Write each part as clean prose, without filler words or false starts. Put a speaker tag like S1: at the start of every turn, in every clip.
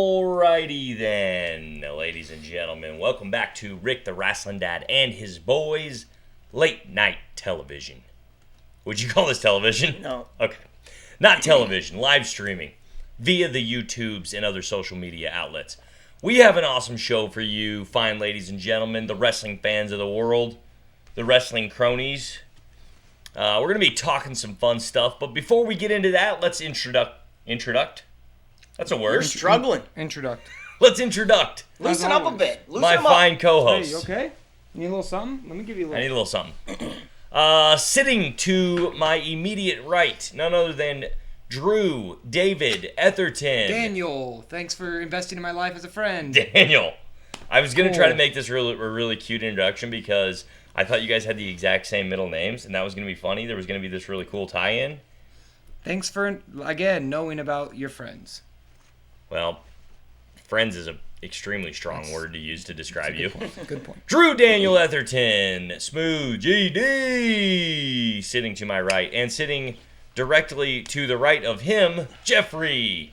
S1: Alrighty then, ladies and gentlemen. Welcome back to Rick the Rasslin Dad and His Boys late night television. Would you call this television?
S2: No.
S1: Okay. Not television, live streaming via the YouTubes and other social media outlets. We have an awesome show for you, fine ladies and gentlemen, the wrestling fans of the world, the wrestling cronies. We're going to be talking some fun stuff, but before we get into that, let's introduct. That's a word.
S2: You're struggling.
S3: Introduct.
S1: Let's introduct
S2: Loosen up a bit. Loosen
S1: my
S2: them up.
S1: fine
S3: Hey,
S1: co-host.
S3: you okay? You need a little something? Let me give you a
S1: I
S3: little.
S1: need a little something. Sitting to my immediate right, none other than Drew David Etherton.
S3: Daniel, thanks for investing in my life as a friend.
S1: Daniel. I was going to try to
S3: Cool.
S1: make this a really cute introduction because I thought you guys had the exact same middle names, and that was going to be funny. There was going to be this really cool tie-in.
S3: Thanks for, again, knowing about your friends.
S1: Well, friends is an extremely strong word to use to describe you.
S3: Good point.
S1: Drew Daniel Etherton, Smooth GD, sitting to my right, and sitting directly to the right of him, Jeffrey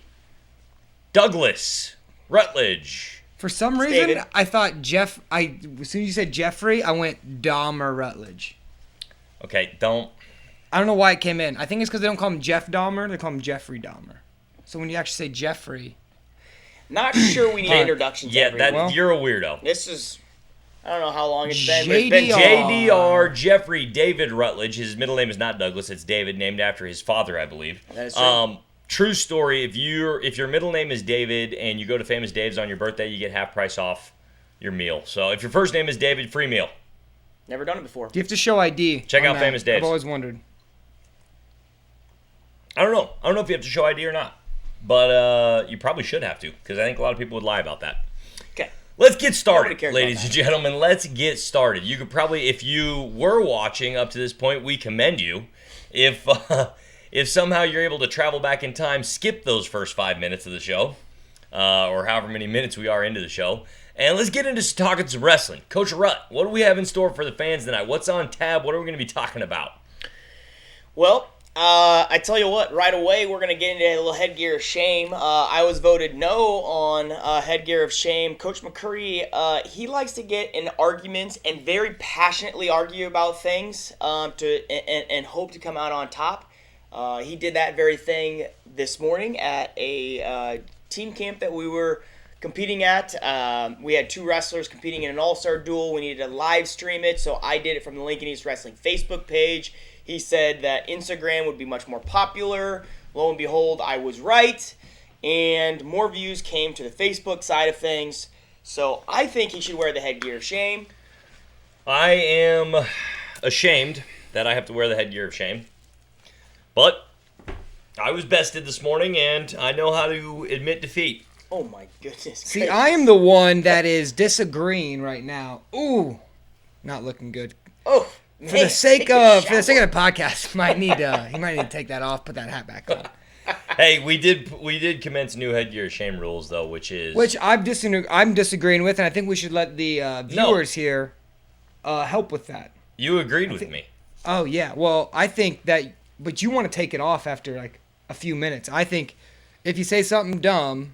S1: Douglas Rutledge.
S3: For some reason,
S2: David.
S3: I thought as soon as you said Jeffrey, I went Dahmer Rutledge.
S1: Okay, don't.
S3: I don't know why it came in. I think it's because they don't call him Jeff Dahmer, they call him Jeffrey Dahmer. So when you actually say Jeffrey,
S2: Not sure we need an introduction to
S1: Yeah,
S2: everyone.
S3: Well-
S1: you're a weirdo.
S2: This is, I don't know how long it's been, but it's been
S3: JDR.
S1: JDR Jeffrey David Rutledge. His middle name is not Douglas. It's David, named after his father, I believe.
S2: That is true.
S1: True story. If your middle name is David and you go to Famous Dave's on your birthday, you get half price off your meal. So if your first name is David, free meal.
S2: Never done it before.
S3: do you have to show ID?
S1: Check
S3: on
S1: out
S3: that?
S1: Famous Dave's.
S3: I've always wondered.
S1: I don't know. I don't know if you have to show ID or not, but you probably should have to because I think a lot of people would lie about that.
S2: Okay.
S1: Let's get
S2: Nobody
S1: started,
S2: cares about
S1: ladies
S2: that.
S1: and gentlemen. Let's get started. You could probably, if you were watching up to this point, we commend you. If somehow you're able to travel back in time, skip those first 5 minutes of the show, or however many minutes we are into the show, and let's get into talking some wrestling. Coach Rutt, what do we have in store for the fans tonight? What's on tab? What are we going to be talking about?
S2: Well, I tell you what, right away we're going to get into a little headgear of shame. I was voted no on headgear of shame. Coach McCurry, he likes to get in arguments and very passionately argue about things and hope to come out on top. He did that very thing this morning at a team camp that we were competing at. We had two wrestlers competing in an all-star duel. We needed to live stream it, so I did it from the Lincoln East Wrestling Facebook page. He said that Instagram would be much more popular. Lo and behold, I was right, and more views came to the Facebook side of things. So I think he should wear the headgear of shame.
S1: I am ashamed that I have to wear the headgear of shame. But I was bested this morning, and I know how to admit defeat.
S2: Oh my goodness.
S3: See,
S2: gracious.
S3: I am the one that is disagreeing right now. Ooh, not looking good.
S2: Oh,
S3: For the sake of the podcast, he might need to take that off, put that hat back on.
S1: Hey, we did commence new headgear of shame rules though, which
S3: I'm disagreeing with, and I think we should let the viewers here help with that.
S1: you agreed with me.
S3: Oh yeah, well I think that, but you want to take it off after like a few minutes. I think if you say something dumb,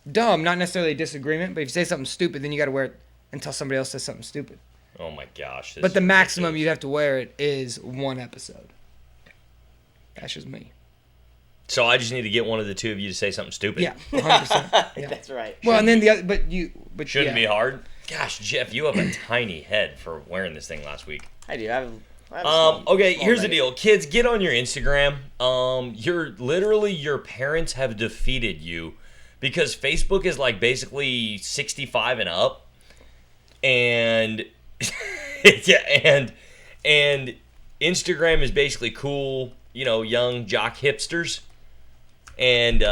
S3: not necessarily a disagreement, but if you say something stupid, then you got to wear it until somebody else says something stupid.
S1: Oh my gosh!
S3: But the maximum you'd have to wear it is one episode. That's just me.
S1: So I just need to get one of the two of you to say something stupid.
S3: Yeah, 100%. Yeah.
S2: That's right.
S3: Well, and then the other, but
S1: Shouldn't
S3: yeah.
S1: be hard. Gosh, Jeff, you have a tiny head for wearing this thing last week.
S2: I do. I have a small-
S1: Okay,
S2: small
S1: here's the
S2: leg.
S1: deal. Kids, get on your Instagram. Your parents have defeated you because Facebook is like basically 65 and up. And yeah, and Instagram is basically cool, young jock hipsters. And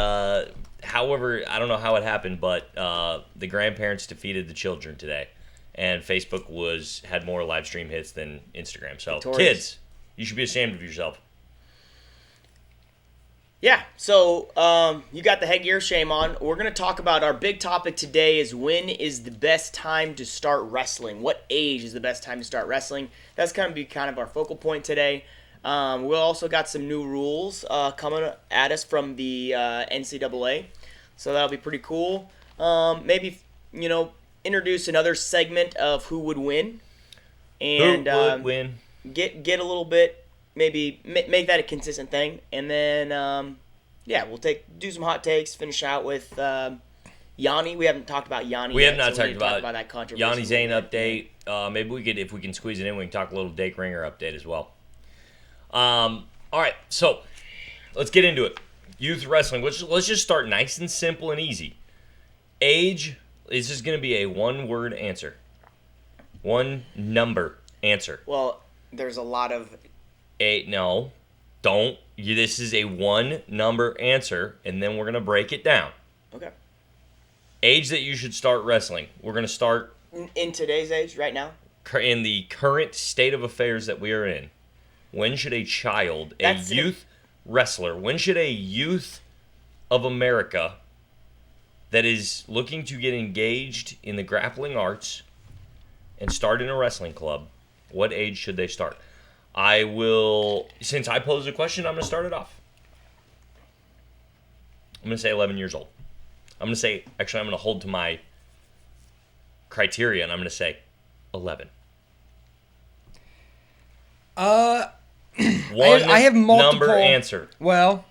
S1: however, I don't know how it happened, but the grandparents defeated the children today. And Facebook had more live stream hits than Instagram. So,
S2: Victorious.
S1: kids, you should be ashamed of yourself.
S2: Yeah, so you got the headgear shame on. We're going to talk about our big topic today is when is the best time to start wrestling? What age is the best time to start wrestling? That's going to be kind of our focal point today. We also got some new rules coming at us from the NCAA. So that'll be pretty cool. Maybe, introduce another segment of who would win. And
S1: Who would win?
S2: Get a little bit, maybe make that a consistent thing. And then, we'll do some hot takes, finish out with Yanni. We haven't talked about Yanni
S1: We
S2: yet,
S1: have not
S2: so we
S1: talked
S2: need to talk
S1: about
S2: that controversy.
S1: Yanni Zane update. Maybe we could, if we can squeeze it in, we can talk a little Dake Ringer update as well. All right, so let's get into it. Youth wrestling. Let's just start nice and simple and easy. Age is just going to be a one-word answer. One number answer.
S2: Well, there's a lot of...
S1: No, don't. This is a one-number answer, and then we're going to break it down.
S2: Okay.
S1: Age that you should start wrestling. We're going to start...
S2: In today's age, right now?
S1: In the current state of affairs that we are in. When should a child, youth wrestler, when should a youth of America that is looking to get engaged in the grappling arts and start in a wrestling club, what age should they start? Since I posed the question, I'm going to start it off. I'm going to say 11 years old. I'm going to hold to my criteria, and I'm going to say 11.
S3: I have multiple
S1: number answer.
S3: Well,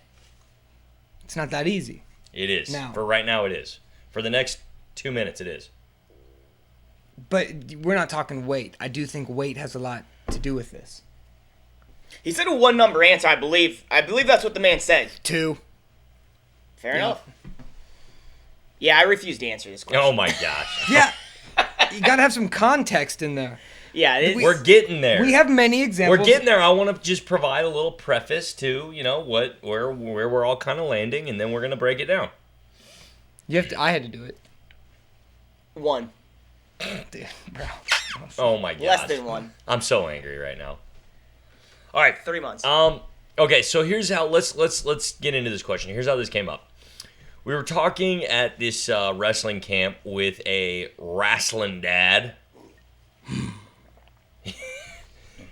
S3: it's not that easy.
S1: It is.
S3: No.
S1: For right now, it is. For the next 2 minutes, it is.
S3: But we're not talking weight. I do think weight has a lot to do with this.
S2: He said a one-number answer, I believe. I believe that's what the man said.
S3: 2.
S2: Fair enough. Yeah, I refuse to answer this question.
S1: Oh, my gosh.
S3: Yeah. You got to have some context in there.
S2: Yeah,
S1: We're getting there.
S3: We have many examples.
S1: We're getting there. I want to just provide a little preface to, where we're all kind of landing, and then we're going to break it down.
S3: I had to do it.
S2: 1.
S3: Dude, bro.
S1: Oh, my gosh.
S2: Less than 1.
S1: I'm so angry right now. All right.
S2: 3 months.
S1: Okay, so here's how. Let's get into this question. Here's how this came up. We were talking at this wrestling camp with a Rasslin Dad.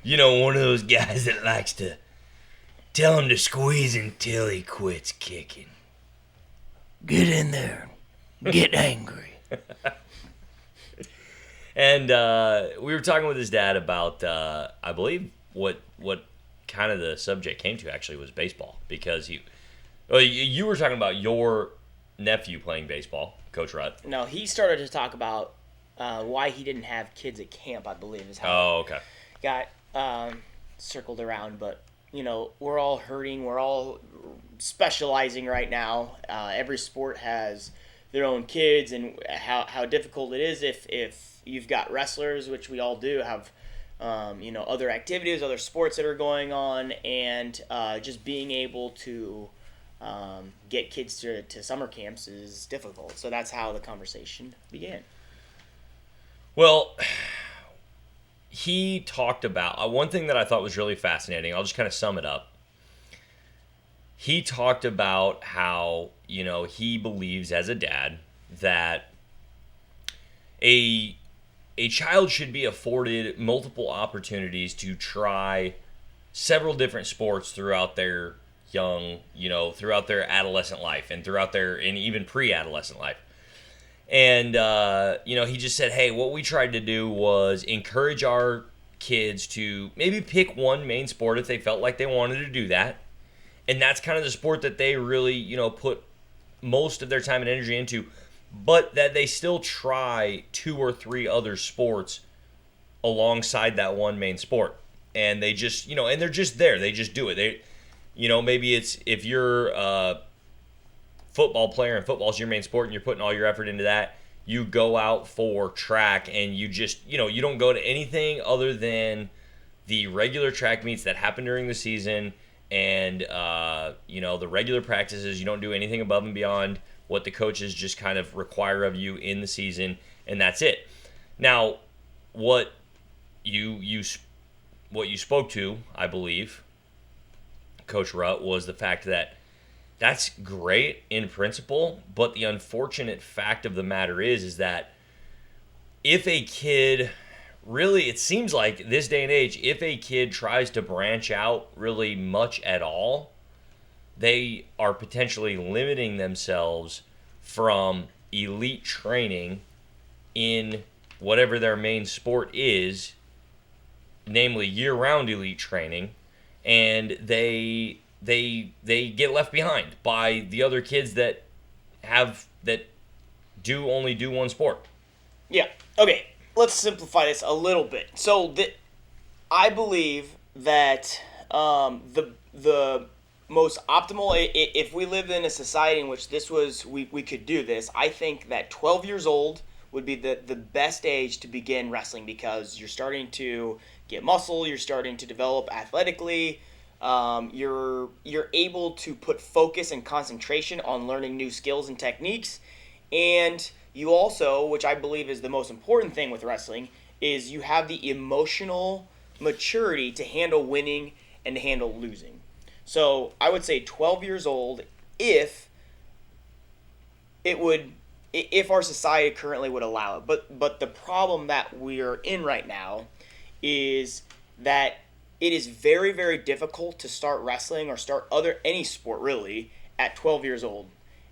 S1: One of those guys that likes to tell him to squeeze until he quits kicking. Get in there. Get angry. And we were talking with his dad about, I believe, what kind of the subject came to actually was baseball. Because you were talking about your nephew playing baseball, Coach Rutt.
S2: No, he started to talk about why he didn't have kids at camp, I believe, is how
S1: Oh, okay.
S2: got circled around. But, we're all hurting. We're all specializing right now. Every sport has their own kids, and how difficult it is if you've got wrestlers, which we all do, have other activities, other sports that are going on, and just being able to get kids to summer camps is difficult. So that's how the conversation began.
S1: Well, he talked about one thing that I thought was really fascinating. I'll just kind of sum it up. He talked about how, he believes as a dad that a child should be afforded multiple opportunities to try several different sports throughout their throughout their adolescent life and and even pre-adolescent life. And, he just said, hey, what we tried to do was encourage our kids to maybe pick one main sport if they felt like they wanted to do that. And that's kind of the sport that they really, put most of their time and energy into, but that they still try 2 or 3 other sports alongside that one main sport. And they just, and they're just there. They just do it. Maybe it's if you're a football player and football's your main sport and you're putting all your effort into that, you go out for track and you just, you don't go to anything other than the regular track meets that happen during the season and, the regular practices. You don't do anything above and beyond what the coaches just kind of require of you in the season, and that's it. Now, what you spoke to, I believe, Coach Rutt, was the fact that that's great in principle, but the unfortunate fact of the matter is that if a kid, really, it seems like this day and age, if a kid tries to branch out really much at all, they are potentially limiting themselves from elite training in whatever their main sport is, namely year-round elite training, and they get left behind by the other kids that only do one sport.
S2: Yeah. Okay. Let's simplify this a little bit. So I believe that the most optimal, if we lived in a society in which we could do this, I think that 12 years old would be the best age to begin wrestling, because you're starting to get muscle, you're starting to develop athletically, you're able to put focus and concentration on learning new skills and techniques, and you also, which I believe is the most important thing with wrestling, is you have the emotional maturity to handle winning and to handle losing. So I would say 12 years old, if our society currently would allow it. But the problem that we're in right now is that it is very, very difficult to start wrestling or start any sport really at 12 years old.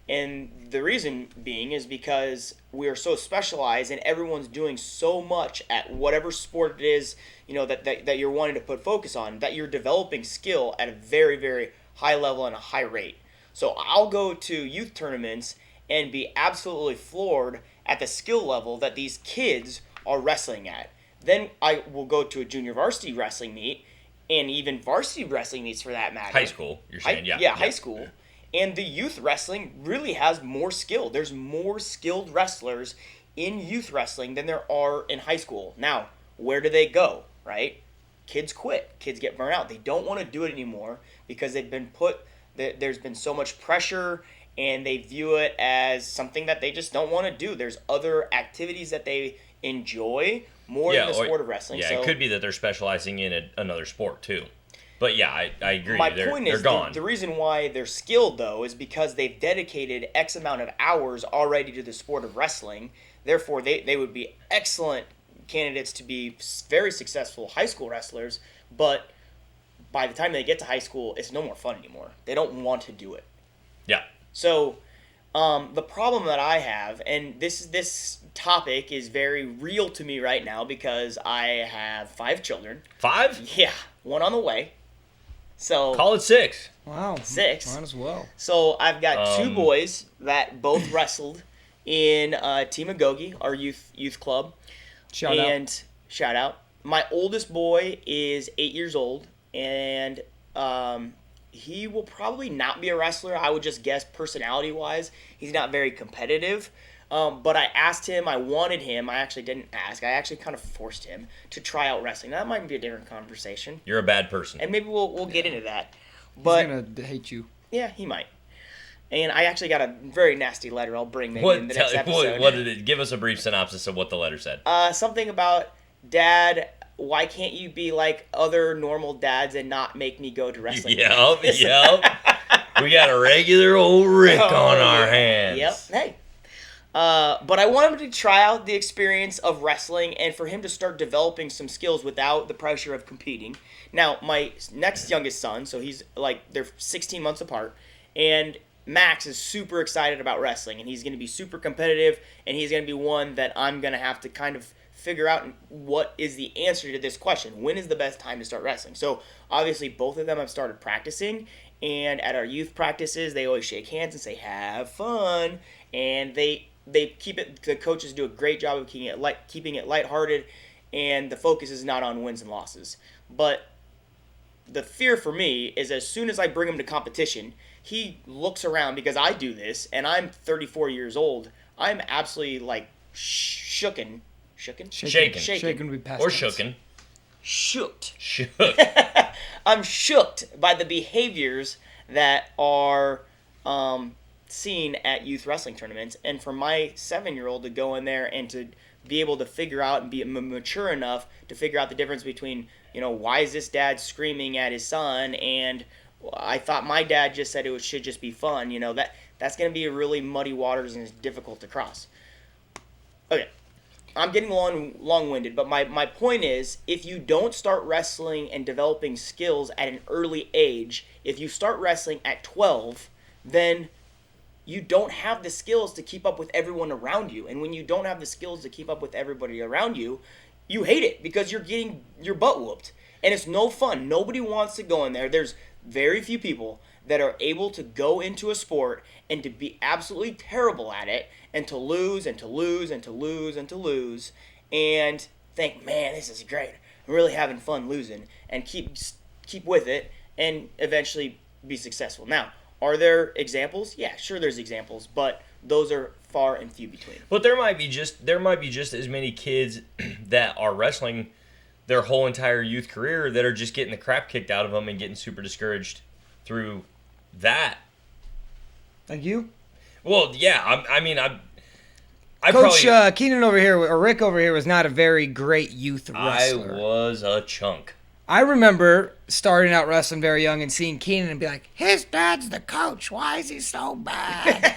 S2: And the reason being is because we are so specialized and everyone's doing so much at whatever sport it is, that you're wanting to put focus on, that you're developing skill at a very, very high level and a high rate. So I'll go to youth tournaments and be absolutely floored at the skill level that these kids are wrestling at. Then I will go to a junior varsity wrestling meet, and even varsity wrestling meets for that matter.
S1: High school, you're saying,
S2: high school. And the youth wrestling really has more skill. There's more skilled wrestlers in youth wrestling than there are in high school. Now, where do they go, right? Kids quit. Kids get burnt out. They don't want to do it anymore because there's been so much pressure, and they view it as something that they just don't want to do. There's other activities that they enjoy more than the sport of wrestling.
S1: Yeah,
S2: so,
S1: it could be that they're specializing in another sport too. But yeah, I agree.
S2: My point is,
S1: they're gone.
S2: The reason why they're skilled, though, is because they've dedicated X amount of hours already to the sport of wrestling. Therefore, they would be excellent candidates to be very successful high school wrestlers. But by the time they get to high school, it's no more fun anymore. They don't want to do it.
S1: Yeah.
S2: So the problem that I have, and this topic is very real to me right now because I have 5 children.
S1: 5?
S2: Yeah, 1 on the way. So
S1: call it 6.
S3: Wow.
S2: 6.
S3: Might as well.
S2: So I've got 2 boys that both wrestled in Team Agogi, our youth club. Shout out. My oldest boy is 8 years old, and he will probably not be a wrestler. I would just guess personality-wise. He's not very competitive. But I asked him, I actually didn't ask, I actually kind of forced him to try out wrestling. That might be a different conversation.
S1: You're a bad person.
S2: And maybe we'll get into that. But
S3: he's going to hate you.
S2: Yeah, he might. And I actually got a very nasty letter I'll bring maybe in the next episode.
S1: What did it? Give us a brief synopsis of what the letter said.
S2: Something about, Dad, why can't you be like other normal dads and not make me go to wrestling?
S1: Yep. We got a regular old Rick on our hands.
S2: Yep. Hey. But I want him to try out the experience of wrestling and for him to start developing some skills without the pressure of competing. Now, my next youngest son, so they're 16 months apart, and Max is super excited about wrestling, and he's going to be super competitive, and he's going to be one that I'm going to have to kind of figure out what is the answer to this question. When is the best time to start wrestling? So, obviously, both of them have started practicing, and at our youth practices, they always shake hands and say, have fun, and they keep it. The coaches do a great job of keeping it lighthearted, and the focus is not on wins and losses. But the fear for me is as soon as I bring him to competition, he looks around because I do this, and I'm 34 years old. I'm absolutely shaken would
S3: be past
S1: or
S3: tense.
S1: shooken.
S2: Shooked.
S1: Shook.
S2: I'm shooked by the behaviors that are seen at youth wrestling tournaments, and for my 7-year-old to go in there and to be able to figure out and be mature enough to figure out the difference between, why is this dad screaming at his son, and I thought my dad just said it should just be fun, that's going to be really muddy waters and it's difficult to cross. Okay, I'm getting long-winded, but my point is, if you don't start wrestling and developing skills at an early age, if you start wrestling at 12, then you don't have the skills to keep up with everyone around you. And when you don't have the skills to keep up with everybody around you, you hate it because you're getting your butt whooped. And it's no fun. Nobody wants to go in there. There's very few people that are able to go into a sport and to be absolutely terrible at it and to lose and to lose and to lose and to lose and think, man, this is great. I'm really having fun losing, and keep with it and eventually be successful. Now, are there examples? Yeah, sure there's examples, but those are far and few between.
S1: But there might be just as many kids that are wrestling their whole entire youth career that are just getting the crap kicked out of them and getting super discouraged through that.
S3: Like you?
S1: Well, yeah. I
S3: Coach
S1: probably,
S3: Keenan over here, or Rick over here, was not a very great youth
S1: I
S3: wrestler.
S1: was a chunk.
S3: I remember starting out wrestling very young and seeing Keenan and be like, his dad's the coach. Why is he so bad?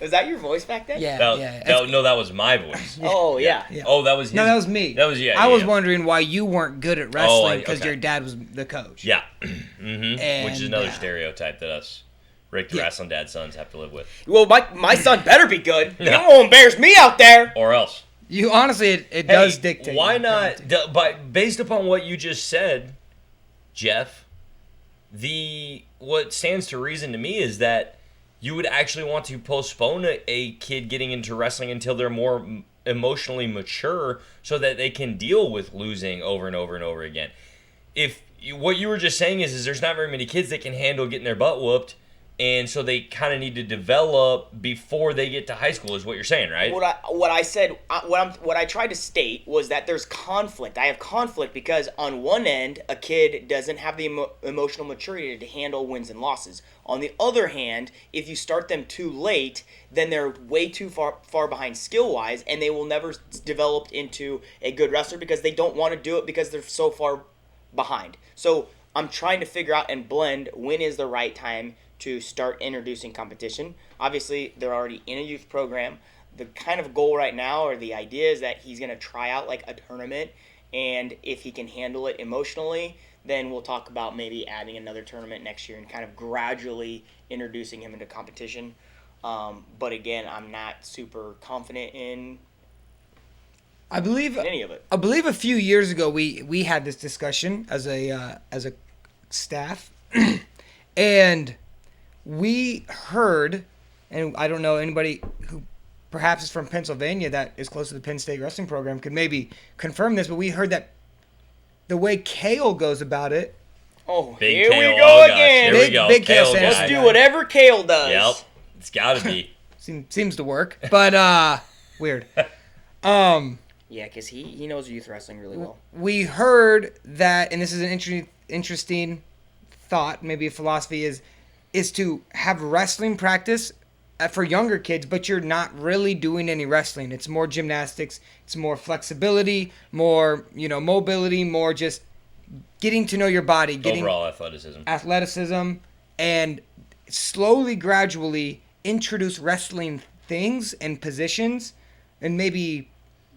S2: Was that your voice back then?
S3: Yeah,
S1: That,
S3: yeah.
S1: no, that was my voice.
S2: Oh, yeah.
S3: Yeah.
S1: Oh, that was his.
S3: No, that was me.
S1: That was, yeah.
S3: I was
S1: yeah.
S3: wondering why you weren't good at wrestling because
S1: okay.
S3: your dad was the coach.
S1: Yeah. Mm-hmm.
S3: And,
S1: Which is another stereotype that us Rick the
S3: Yeah.
S1: Rasslin Dad sons have to live with.
S2: Well, my son better be good.
S1: Yeah.
S2: You won't embarrass me out there.
S1: Or else.
S3: You honestly, it does dictate.
S1: Why
S3: your
S1: not?
S3: parenting.
S1: But based upon what you just said, Jeff, what stands to reason to me is that you would actually want to postpone a kid getting into wrestling until they're more emotionally mature so that they can deal with losing over and over and over again. What you were just saying is there's not very many kids that can handle getting their butt whooped, and so they kind of need to develop before they get to high school is what you're saying, right?
S2: What I tried to state was that there's conflict. I have conflict because on one end, a kid doesn't have the emotional maturity to handle wins and losses. On the other hand, if you start them too late, then they're way too far behind skill-wise, and they will never develop into a good wrestler because they don't want to do it because they're so far behind. So I'm trying to figure out and blend when is the right time to start introducing competition. Obviously, they're already in a youth program. The kind of goal right now, or the idea, is that he's going to try out like a tournament, and if he can handle it emotionally, then we'll talk about maybe adding another tournament next year and kind of gradually introducing him into competition. But again, I'm not super confident in
S3: I believe
S2: any of it.
S3: I believe a few years ago we had this discussion as a staff, and we heard, and I don't know anybody who perhaps is from Pennsylvania that is close to the Penn State wrestling program could maybe confirm this, but we heard that the way Kale goes about it.
S2: Oh,
S1: Big
S2: here
S1: Kale,
S2: we go
S1: oh gosh,
S2: again.
S1: Here we go.
S3: Big Kale
S1: Kale
S3: Sanders.
S1: guy.
S2: Let's do whatever Kale does.
S1: Yep, it's got to be.
S3: Seems to work, but weird.
S2: Yeah, because he knows youth wrestling really well.
S3: We heard that, and this is an interesting thought, maybe a philosophy, is to have wrestling practice for younger kids, but you're not really doing any wrestling. It's more gymnastics, it's more flexibility, more mobility, more just getting to know your body, getting
S1: Overall athleticism.
S3: and slowly, gradually introduce wrestling things and positions, and maybe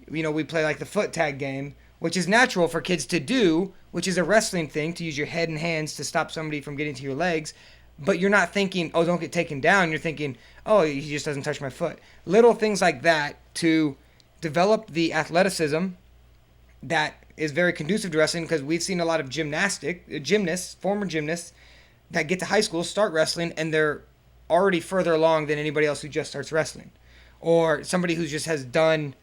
S3: we play like the foot tag game, which is natural for kids to do, which is a wrestling thing, to use your head and hands to stop somebody from getting to your legs. But you're not thinking, oh, don't get taken down. You're thinking, oh, he just doesn't touch my foot. Little things like that to develop the athleticism that is very conducive to wrestling, because we've seen a lot of former gymnasts, that get to high school, start wrestling, and they're already further along than anybody else who just starts wrestling. Or somebody who just has done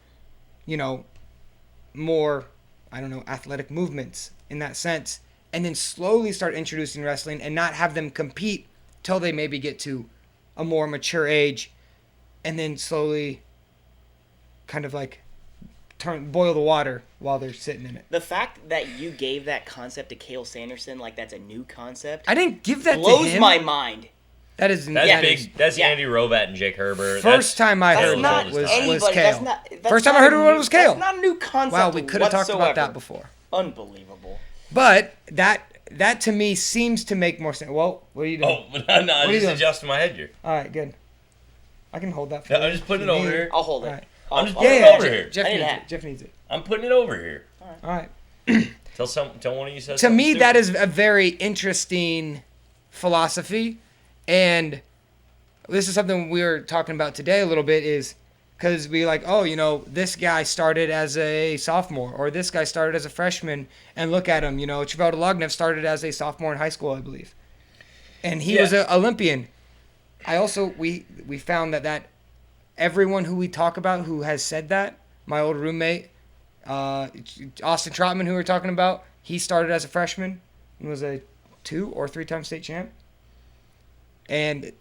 S3: more, athletic movements in that sense, and then slowly start introducing wrestling and not have them compete till they maybe get to a more mature age, and then slowly kind of like boil the water while they're sitting in it.
S2: The fact that you gave that concept to Cale Sanderson like that's a new concept
S3: I didn't give that to him.
S2: blows my mind.
S1: That's big. That's Andy Rovat and Jake Herbert.
S3: First time I heard
S2: not
S3: it was
S2: anybody.
S3: Kale.
S2: That's
S3: First time
S2: not
S3: I heard it was Kale.
S2: That's not a new concept.
S3: Wow, we could have talked about
S2: whatsoever.
S3: that before.
S2: Unbelievable.
S3: But that to me seems to make more sense. Well, what are you doing?
S1: Oh, no, I'm just adjusting my head here.
S3: All right, good. I can hold that for
S1: No,
S3: you.
S1: I'm just putting
S3: if
S1: it
S3: you
S1: over
S3: need
S1: here.
S2: I'll hold it.
S3: All right.
S1: I'm just
S2: I'll-
S1: putting
S2: I'll-
S1: it over here.
S3: Jeff
S2: I need
S3: needs
S2: a
S3: it. Jeff needs it.
S1: I'm putting it over here.
S3: All right.
S1: Tell one of you says
S3: To me,
S1: something
S3: that
S1: stupid.
S3: is a very interesting philosophy, and this is something we were talking about today a little bit, is because we like, oh, this guy started as a sophomore, or this guy started as a freshman, and look at him, Travelda Lognev started as a sophomore in high school, I believe, and he was an Olympian. I also we found that everyone who we talk about who has said that, my old roommate, Austin Trotman, who we were talking about, he started as a freshman and was a 2 or 3-time state champ, and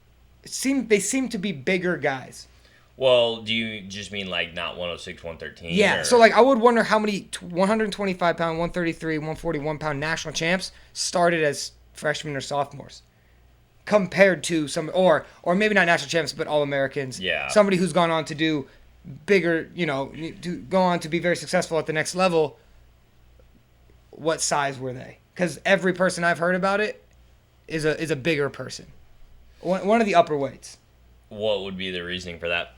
S3: they seem to be bigger guys.
S1: Well, do you just mean like not 106, 113?
S3: Yeah,
S1: or?
S3: so like I would wonder how many 125 pound, 133, 141 pound national champs started as freshmen or sophomores, compared to some, or maybe not national champs, but All-Americans.
S1: Yeah.
S3: Somebody who's gone on to do bigger, to go on to be very successful at the next level. What size were they? Because every person I've heard about it is a bigger person, one of the upper weights.
S1: What would be the reasoning for that?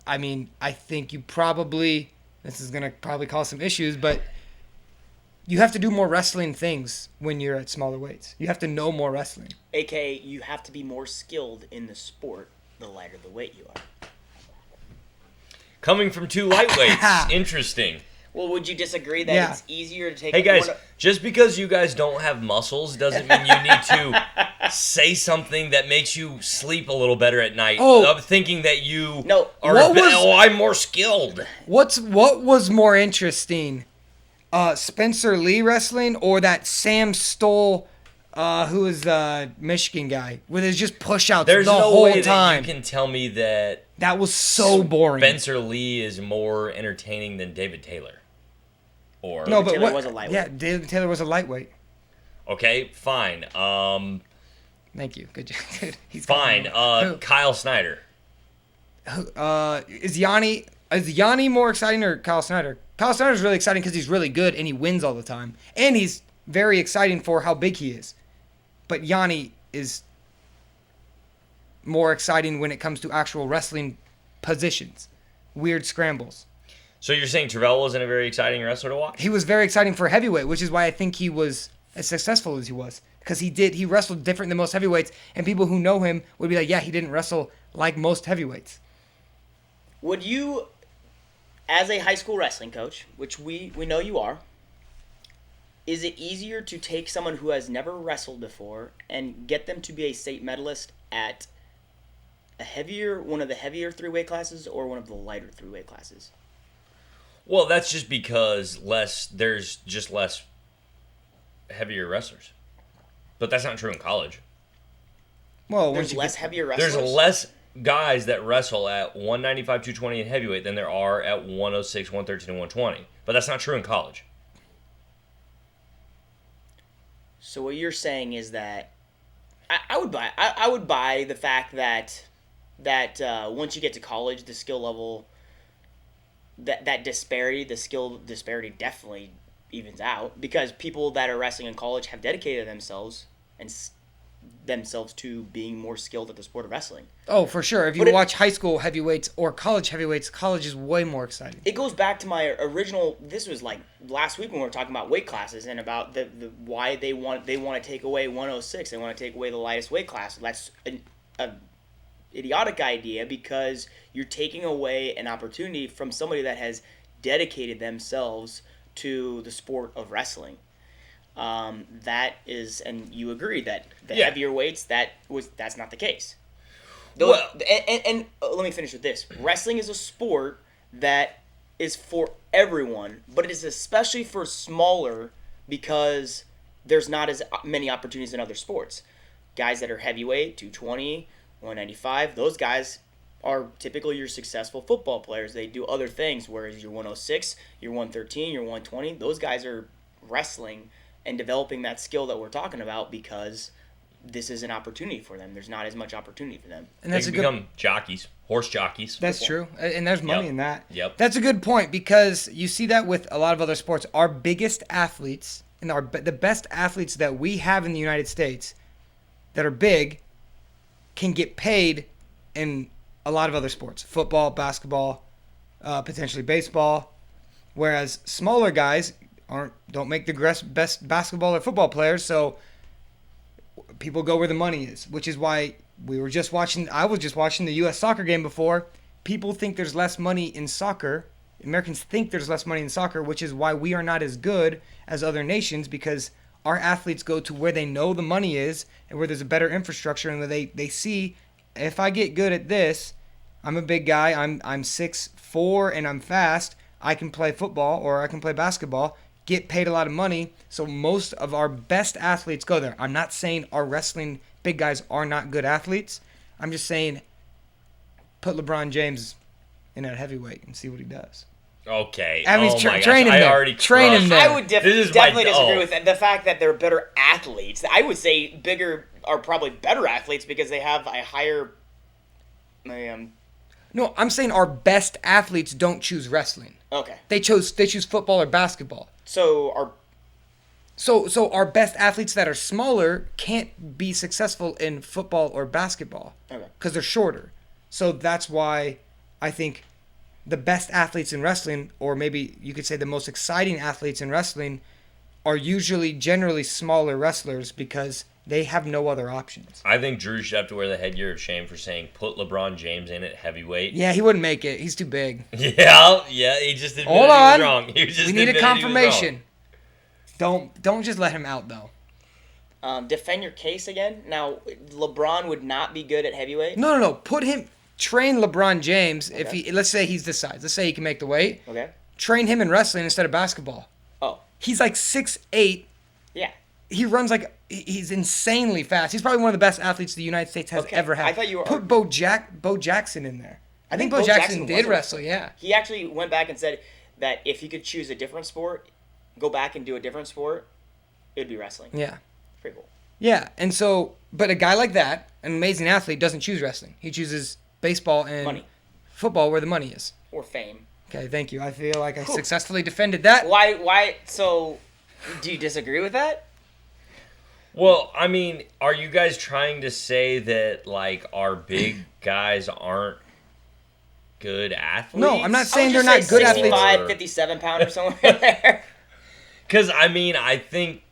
S3: I think you probably, this is going to probably cause some issues, but you have to do more wrestling things when you're at smaller weights. You have to know more wrestling.
S2: AKA, you have to be more skilled in the sport the lighter the weight you are.
S1: Coming from 2 lightweights. Interesting.
S2: Well, would you disagree that it's easier to take...
S1: Hey, guys, just because you guys don't have muscles doesn't mean you need to say something that makes you sleep a little better at night. I'm thinking that you I'm more skilled.
S3: What was more interesting? Spencer Lee wrestling or that Sam Stoll, who is the Michigan guy, with his just push-outs the whole
S1: way
S3: time?
S1: That you can tell me that...
S3: That was so boring.
S1: Spencer Lee is more entertaining than David Taylor. Or
S2: no, but Taylor was a lightweight.
S3: Yeah, David Taylor was a lightweight.
S1: Okay, fine.
S3: Thank you. Good job. He's
S1: fine. Kyle Snyder.
S3: Is Yanni more exciting or Kyle Snyder? Kyle Snyder is really exciting because he's really good and he wins all the time, and he's very exciting for how big he is. But Yanni is more exciting when it comes to actual wrestling positions, weird scrambles.
S1: So you're saying Terrell wasn't a very exciting wrestler to watch?
S3: He was very exciting for heavyweight, which is why I think he was as successful as he was. Because he wrestled different than most heavyweights, and people who know him would be like, yeah, he didn't wrestle like most heavyweights.
S2: Would you, as a high school wrestling coach, which we know you are, is it easier to take someone who has never wrestled before and get them to be a state medalist at one of the heavier 3-weight classes or one of the lighter 3-weight classes?
S1: Well, that's just because there's just less heavier wrestlers. But that's not true in college.
S3: Well,
S2: there's less heavier wrestlers?
S1: There's less guys that wrestle at 195, 220 in heavyweight than there are at 106, 113, and 120. But that's not true in college.
S2: So what you're saying is that I would buy the fact that once you get to college, the skill level, the skill disparity definitely evens out, because people that are wrestling in college have dedicated themselves to being more skilled at the sport of wrestling.
S3: Oh, for sure. If you watch high school heavyweights or college heavyweights, college is way more exciting.
S2: It goes back to my original. This was like last week when we were talking about weight classes and about the why they want to take away 106. They want to take away the lightest weight class. That's a idiotic idea, because you're taking away an opportunity from somebody that has dedicated themselves to the sport of wrestling. That is, and you agree that the heavier weights, that's not the case. And let me finish with this. Wrestling is a sport that is for everyone, but it is especially for smaller, because there's not as many opportunities in other sports. Guys that are heavyweight, 220, 195, those guys are typically your successful football players. They do other things, whereas your 106, your 113, your 120, those guys are wrestling and developing that skill that we're talking about, because this is an opportunity for them. There's not as much opportunity for them.
S1: And they become jockeys, horse jockeys.
S3: That's true, and there's money in that.
S1: Yep.
S3: That's a good point, because you see that with a lot of other sports. Our biggest athletes and the best athletes that we have in the United States that are big can get paid in a lot of other sports. Football, basketball, potentially baseball. Whereas smaller guys don't make the best basketball or football players, so people go where the money is, which is why I was just watching the U.S. soccer game before. People think there's less money in soccer. Americans think there's less money in soccer, which is why we are not as good as other nations, because our athletes go to where they know the money is and where there's a better infrastructure, and where they see, if I get good at this, I'm a big guy, I'm 6'4", and I'm fast, I can play football or I can play basketball, get paid a lot of money. So most of our best athletes go there. I'm not saying our wrestling big guys are not good athletes. I'm just saying put LeBron James in at heavyweight and see what he does.
S1: Okay.
S3: I mean,
S1: oh my
S3: train
S1: gosh,
S3: him there.
S1: I already
S3: Train him
S1: crushed-
S3: there.
S2: I would definitely disagree with that. The fact that they're better athletes. I would say bigger are probably better athletes because they have a higher.
S3: No, I'm saying our best athletes don't choose wrestling.
S2: Okay.
S3: They choose football or basketball.
S2: So our
S3: So our best athletes that are smaller can't be successful in football or basketball because they're shorter. So that's why I think the best athletes in wrestling, or maybe you could say the most exciting athletes in wrestling, are usually generally smaller wrestlers because they have no other options.
S1: I think Drew should have to wear the headgear of shame for saying put LeBron James in at heavyweight.
S3: Yeah, he wouldn't make it. He's too big.
S1: Yeah, he just admitted
S3: Hold on.
S1: he was wrong. He just
S3: We need a
S1: admitted he was
S3: confirmation. Don't just let him out though.
S2: defend your case again. Now, LeBron would not be good at heavyweight.
S3: No. Train LeBron James if he. Let's say he's this size. Let's say he can make the weight.
S2: Okay.
S3: Train him in wrestling instead of basketball.
S2: Oh.
S3: He's like 6'8".
S2: Yeah.
S3: He runs like he's insanely fast. He's probably one of the best athletes the United States has ever had.
S2: I thought you were
S3: put Bo Jackson in there. I think Bo Jackson did wrestle. Yeah.
S2: He actually went back and said that if he could choose a different sport, go back and do a different sport, it would be wrestling.
S3: Yeah.
S2: Pretty cool.
S3: Yeah, and so, but a guy like that, an amazing athlete, doesn't choose wrestling. He chooses baseball and
S2: Money.
S3: Football where the money is.
S2: Or fame.
S3: Okay, thank you. I feel like I successfully defended that.
S2: Why? So, do you disagree with that?
S1: Well, I mean, are you guys trying to say that, like, our big guys aren't good athletes?
S3: No, I'm not saying they're
S2: I would
S3: not
S2: just say
S3: good athletes.
S2: 65, 57 pounder somewhere there.
S1: Because, I mean, I think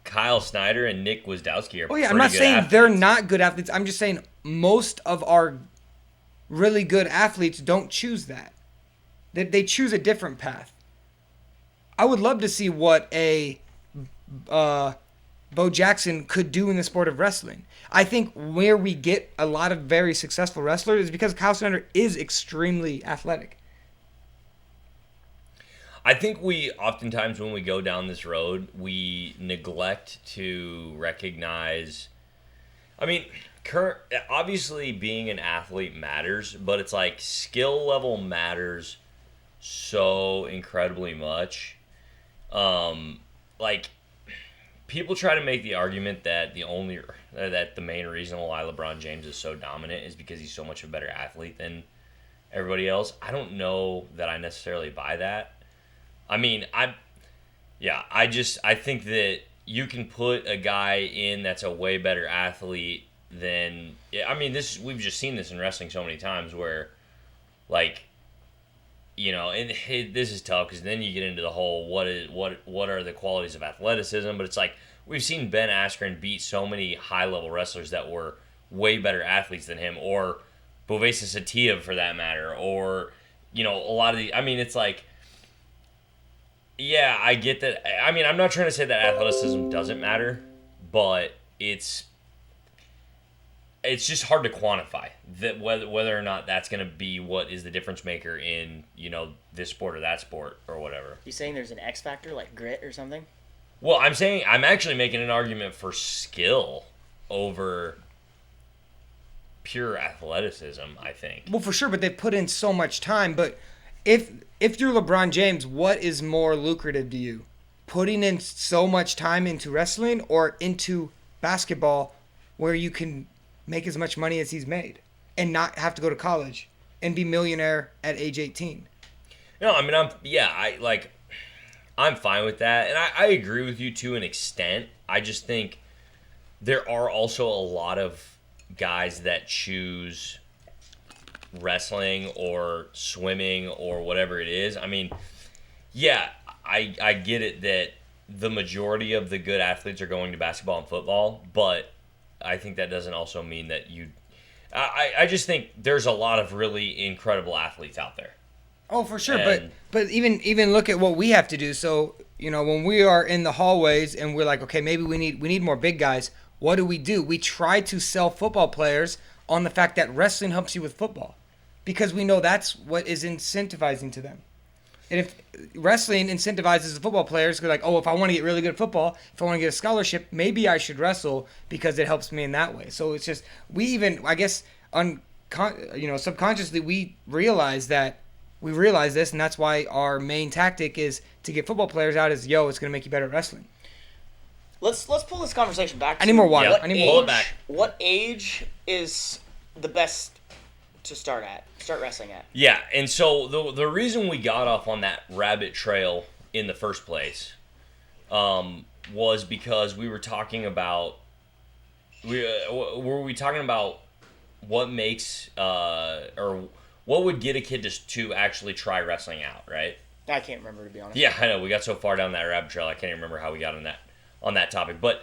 S1: Kyle Snyder and Nick Wisdowski are
S3: Oh yeah, I'm
S1: pretty
S3: not
S1: good
S3: saying
S1: athletes.
S3: they're not good athletes. I'm just saying most of our really good athletes don't choose that. They choose a different path. I would love to see what a Bo Jackson could do in the sport of wrestling. I think where we get a lot of very successful wrestlers is because Kyle Snyder is extremely athletic.
S1: I think we oftentimes, when we go down this road, we neglect to recognize. I mean, obviously being an athlete matters, but it's like skill level matters so incredibly much. Like, people try to make the argument that the main reason why LeBron James is so dominant is because he's so much a better athlete than everybody else. I don't know that I necessarily buy that. I mean, I think that you can put a guy in that's a way better athlete than. I mean, we've just seen this in wrestling so many times where, like, you know, and this is tough because then you get into the whole what are the qualities of athleticism, but it's like we've seen Ben Askren beat so many high level wrestlers that were way better athletes than him, or Bovesa Sativa for that matter, or, you know, a lot of the. I mean, it's like. Yeah, I get that. I mean, I'm not trying to say that athleticism doesn't matter, but it's just hard to quantify that whether or not that's going to be what is the difference maker in, you know, this sport or that sport or whatever.
S2: You saying there's an X factor like grit or something?
S1: Well, I'm actually making an argument for skill over pure athleticism, I think.
S3: Well, for sure, but they put in so much time. But if you're LeBron James, what is more lucrative to you? Putting in so much time into wrestling or into basketball where you can make as much money as he's made and not have to go to college and be millionaire at age 18?
S1: No, I mean, I'm fine with that. And I agree with you to an extent. I just think there are also a lot of guys that choose wrestling or swimming or whatever it is. I mean, yeah, I get it that the majority of the good athletes are going to basketball and football, but I think that doesn't also mean that you I just think there's a lot of really incredible athletes out there.
S3: Oh, for sure.
S1: And-
S3: But even look at what we have to do. So, when we are in the hallways and we're like, okay, maybe we need more big guys. What do? We try to sell football players on the fact that wrestling helps you with football, because we know that's what is incentivizing to them. And if wrestling incentivizes the football players, they're like, oh, if I want to get really good at football, if I want to get a scholarship, maybe I should wrestle because it helps me in that way. So it's just, I guess, subconsciously we realize this, and that's why our main tactic is to get football players out is, it's going to make you better at wrestling.
S2: Let's pull this conversation back.
S3: I need more water.
S1: Yeah,
S3: I need
S1: pull
S3: more.
S1: it back.
S2: What age is the best to start wrestling at?
S1: Yeah, and so the reason we got off on that rabbit trail in the first place was because we were talking about what makes or what would get a kid to actually try wrestling out, right?
S2: I can't remember, to be honest.
S1: Yeah, I know. We got so far down that rabbit trail, I can't even remember how we got on that topic. But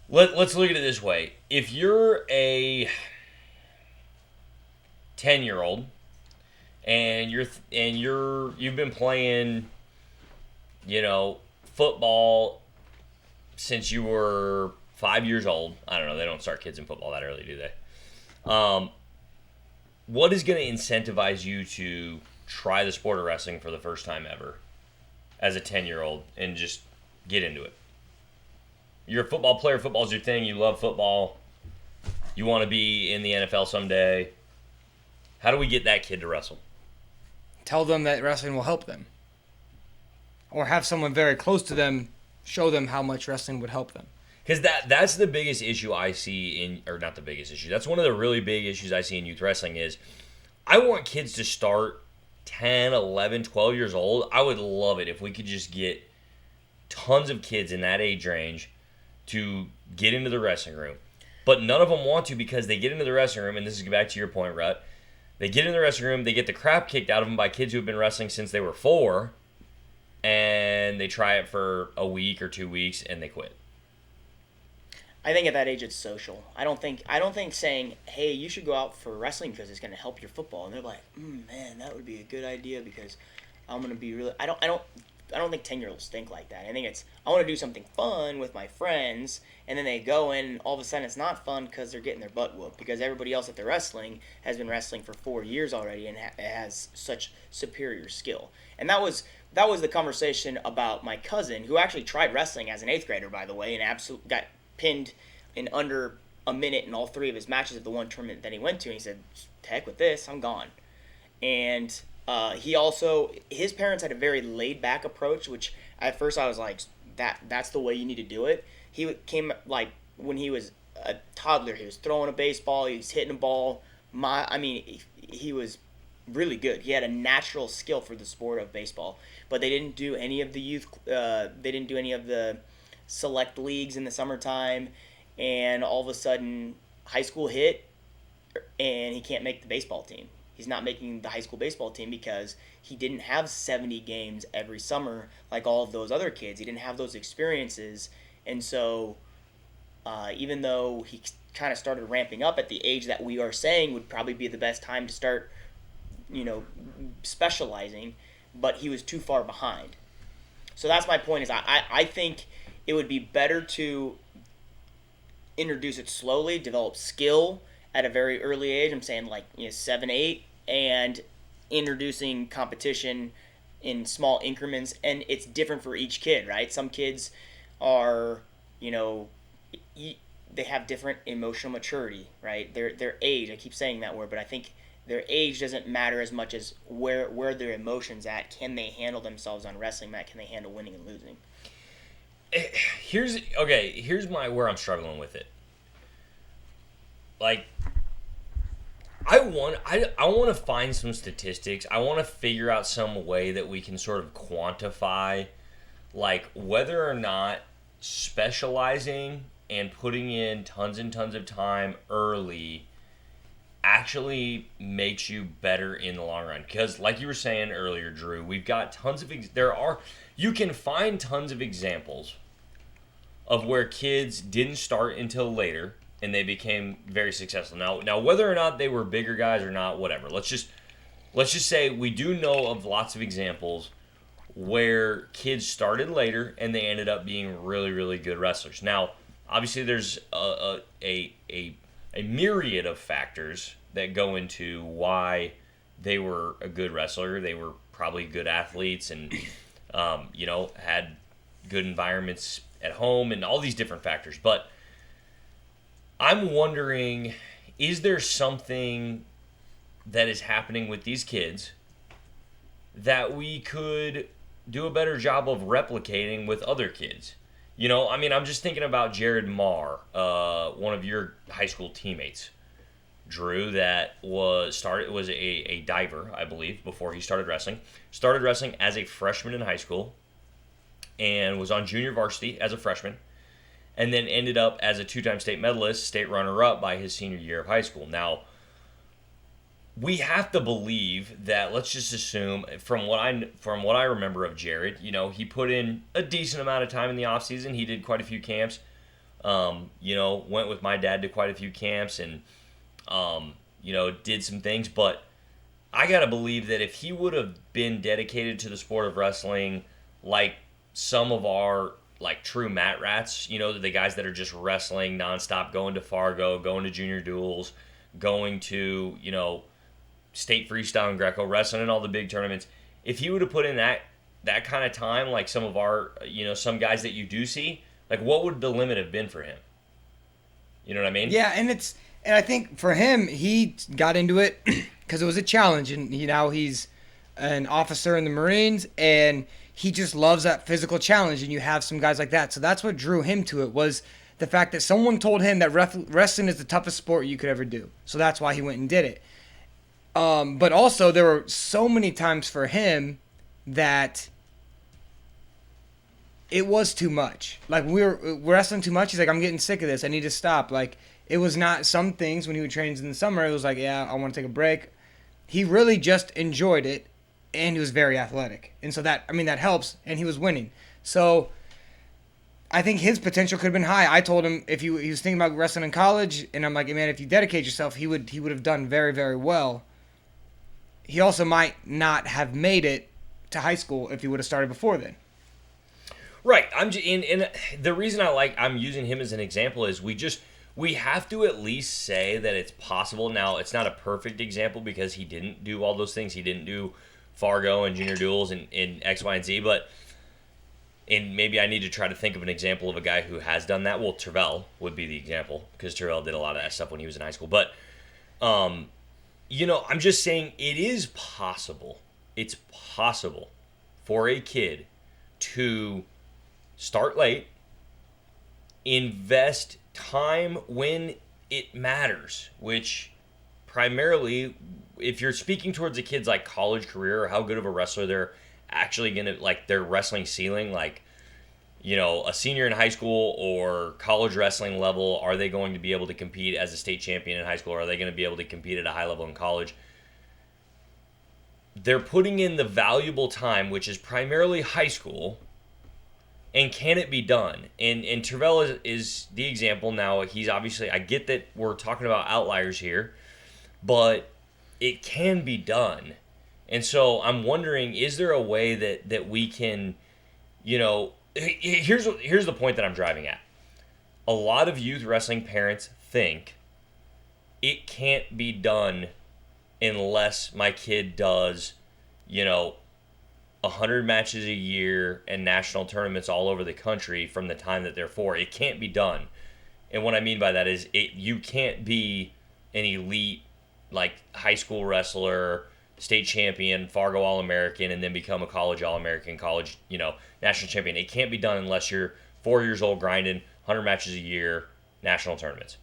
S1: let's look at it this way. If you're a 10-year-old and you've been playing, football since you were 5 years old. I don't know. They don't start kids in football that early, do they? What is going to incentivize you to try the sport of wrestling for the first time ever as a 10-year-old and just get into it? You're a football player. Football's your thing. You love football. You want to be in the NFL someday. How do we get that kid to wrestle?
S3: Tell them that wrestling will help them. Or have someone very close to them show them how much wrestling would help them.
S1: Because that's the biggest issue I see or not the biggest issue. That's one of the really big issues I see in youth wrestling is I want kids to start 10, 11, 12 years old. I would love it if we could just get tons of kids in that age range to get into the wrestling room. But none of them want to because they get into the wrestling room, and this is back to your point, Rut. They get in the wrestling room, they get the crap kicked out of them by kids who have been wrestling since they were 4, and they try it for a week or 2 weeks, and they quit.
S2: I think at that age it's social. I don't think saying, hey, you should go out for wrestling because it's going to help your football. And they're like, man, that would be a good idea because I'm going to be really. I don't think 10-year-olds think like that. I think it's I want to do something fun with my friends, and then they go in, and all of a sudden it's not fun because they're getting their butt whooped because everybody else that they're wrestling has been wrestling for 4 years already and has such superior skill. And that was the conversation about my cousin who actually tried wrestling as an 8th grader, by the way, and got pinned in under a minute in all 3 of his matches of the one tournament that he went to. And he said, heck with this, I'm gone. And his parents had a very laid-back approach, which at first I was like, that's the way you need to do it. He came, like, when he was a toddler, he was throwing a baseball, he was hitting a ball. He was really good. He had a natural skill for the sport of baseball. But they didn't do any of the youth, they didn't do any of the select leagues in the summertime, and all of a sudden high school hit and he can't make the baseball team. He's not making the high school baseball team because he didn't have 70 games every summer like all of those other kids. He didn't have those experiences, and so even though he kind of started ramping up at the age that we are saying would probably be the best time to start specializing, but he was too far behind. So that's my point is I think it would be better to introduce it slowly, develop skill at a very early age. I'm saying 7, 8, and introducing competition in small increments. And it's different for each kid, right? Some kids are, they have different emotional maturity, right? Their age. I keep saying that word, but I think their age doesn't matter as much as where their emotions at. Can they handle themselves on wrestling mat? Can they handle winning and losing?
S1: Here's where I'm struggling with it. Like, I want to find some statistics. I want to figure out some way that we can sort of quantify, like, whether or not specializing and putting in tons and tons of time early actually makes you better in the long run. Because, like you were saying earlier, Drew, we've got tons of you can find tons of examples of where kids didn't start until later and they became very successful. Now whether or not they were bigger guys or not, whatever. Let's just say we do know of lots of examples where kids started later and they ended up being really, really good wrestlers. Now, obviously, there's a myriad of factors that go into why they were a good wrestler. They were probably good athletes and, had good environments at home and all these different factors. But I'm wondering, is there something that is happening with these kids that we could do a better job of replicating with other kids? I'm just thinking about Jared Marr, one of your high school teammates, Drew, that was a diver, I believe, before he started wrestling. Started wrestling as a freshman in high school and was on junior varsity as a freshman, and then ended up as a 2-time state medalist, state runner-up by his senior year of high school. Now, we have to believe that, let's just assume, from what I remember of Jared, he put in a decent amount of time in the offseason. He did quite a few camps. Went with my dad to quite a few camps and, did some things. But I got to believe that if he would have been dedicated to the sport of wrestling like some of our, true mat rats, the guys that are just wrestling nonstop, going to Fargo, going to junior duels, going to, state freestyle and Greco, wrestling in all the big tournaments. If he would have put in that kind of time, like some of our, some guys that you do see, what would the limit have been for him? You know what I mean?
S3: Yeah, and I think for him, he got into it because it was a challenge, and now he's an officer in the Marines, and he just loves that physical challenge, and you have some guys like that. So that's what drew him to it, was the fact that someone told him that wrestling is the toughest sport you could ever do. So that's why he went and did it. But also, there were so many times for him that it was too much. We're wrestling too much. He's like, I'm getting sick of this. I need to stop. It was not some things when he would train in the summer. It was like, yeah, I want to take a break. He really just enjoyed it, and he was very athletic. And so that helps, and he was winning. So I think his potential could have been high. I told him if he was thinking about wrestling in college, and I'm like, man, if you dedicate yourself, he would have done very, very well. He also might not have made it to high school if he would have started before then.
S1: Right. And the reason I'm using him as an example is we have to at least say that it's possible. Now, it's not a perfect example because he didn't do all those things. He didn't do Fargo and junior duels and X, Y, and Z, and maybe I need to try to think of an example of a guy who has done that. Well, Terrell would be the example because Terrell did a lot of that stuff when he was in high school. But, I'm just saying it is possible. It's possible for a kid to start late, invest time when it matters, which primarily, if you're speaking towards a kid's college career or how good of a wrestler they're actually going to, their wrestling ceiling, a senior in high school or college wrestling level, are they going to be able to compete as a state champion in high school, or are they going to be able to compete at a high level in college? They're putting in the valuable time, which is primarily high school, and can it be done? And Terrell is the example. Now, he's obviously, I get that we're talking about outliers here, but it can be done. And so I'm wondering, is there a way that we can, here's the point that I'm driving at. A lot of youth wrestling parents think it can't be done unless my kid does, 100 matches a year and national tournaments all over the country from the time that they're 4. It can't be done. And what I mean by that is you can't be an elite, high school wrestler, state champion, Fargo All-American, and then become a college All-American, college, national champion. It can't be done unless you're 4 years old grinding 100 matches a year, national tournaments.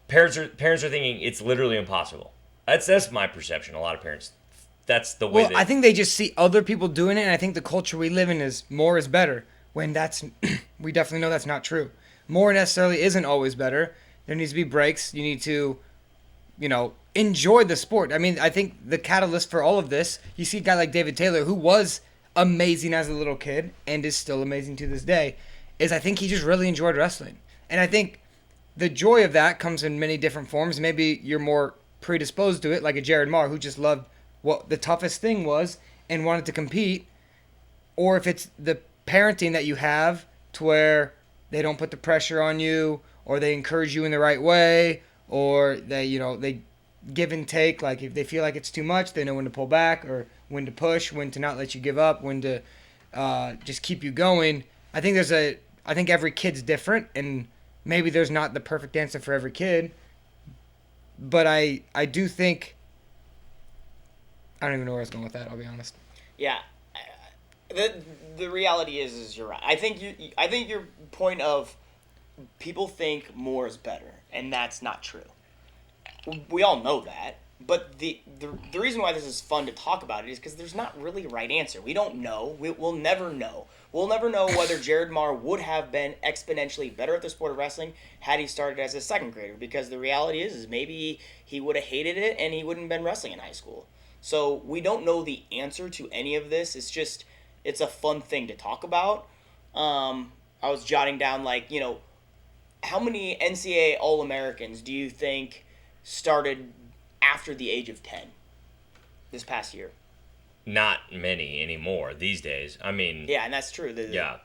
S1: Parents are thinking it's literally impossible. That's my perception. A lot of parents, that's the way.
S3: Well, I think they just see other people doing it, and I think the culture we live in is more is better. When we definitely know that's not true. More necessarily isn't always better. There needs to be breaks. You need to, enjoy the sport. I think the catalyst for all of this, you see a guy like David Taylor, who was amazing as a little kid and is still amazing to this day, is I think he just really enjoyed wrestling. And I think the joy of that comes in many different forms. Maybe you're more predisposed to it, like a Jared Marr, who just loved what the toughest thing was and wanted to compete. Or if it's the parenting that you have to where they don't put the pressure on you, or they encourage you in the right way, or they give and take. Like if they feel like it's too much, they know when to pull back, or when to push, when to not let you give up, when to just keep you going. I think every kid's different, and maybe there's not the perfect answer for every kid. But I do think, I don't even know where I was going with that, I'll be honest.
S2: Yeah. The reality is you're right. I think your point of people think more is better, and that's not true. We all know that, but the reason why this is fun to talk about it is because there's not really a right answer. We don't know. We'll never know. We'll never know whether Jared Marr would have been exponentially better at the sport of wrestling had he started as a second grader, because the reality is maybe he would have hated it and he wouldn't have been wrestling in high school. So we don't know the answer to any of this. It's a fun thing to talk about. I was jotting down, how many NCAA All-Americans do you think started after the age of 10 this past year?
S1: Not many anymore these days. I mean...
S2: Yeah, and that's true.
S1: Yeah.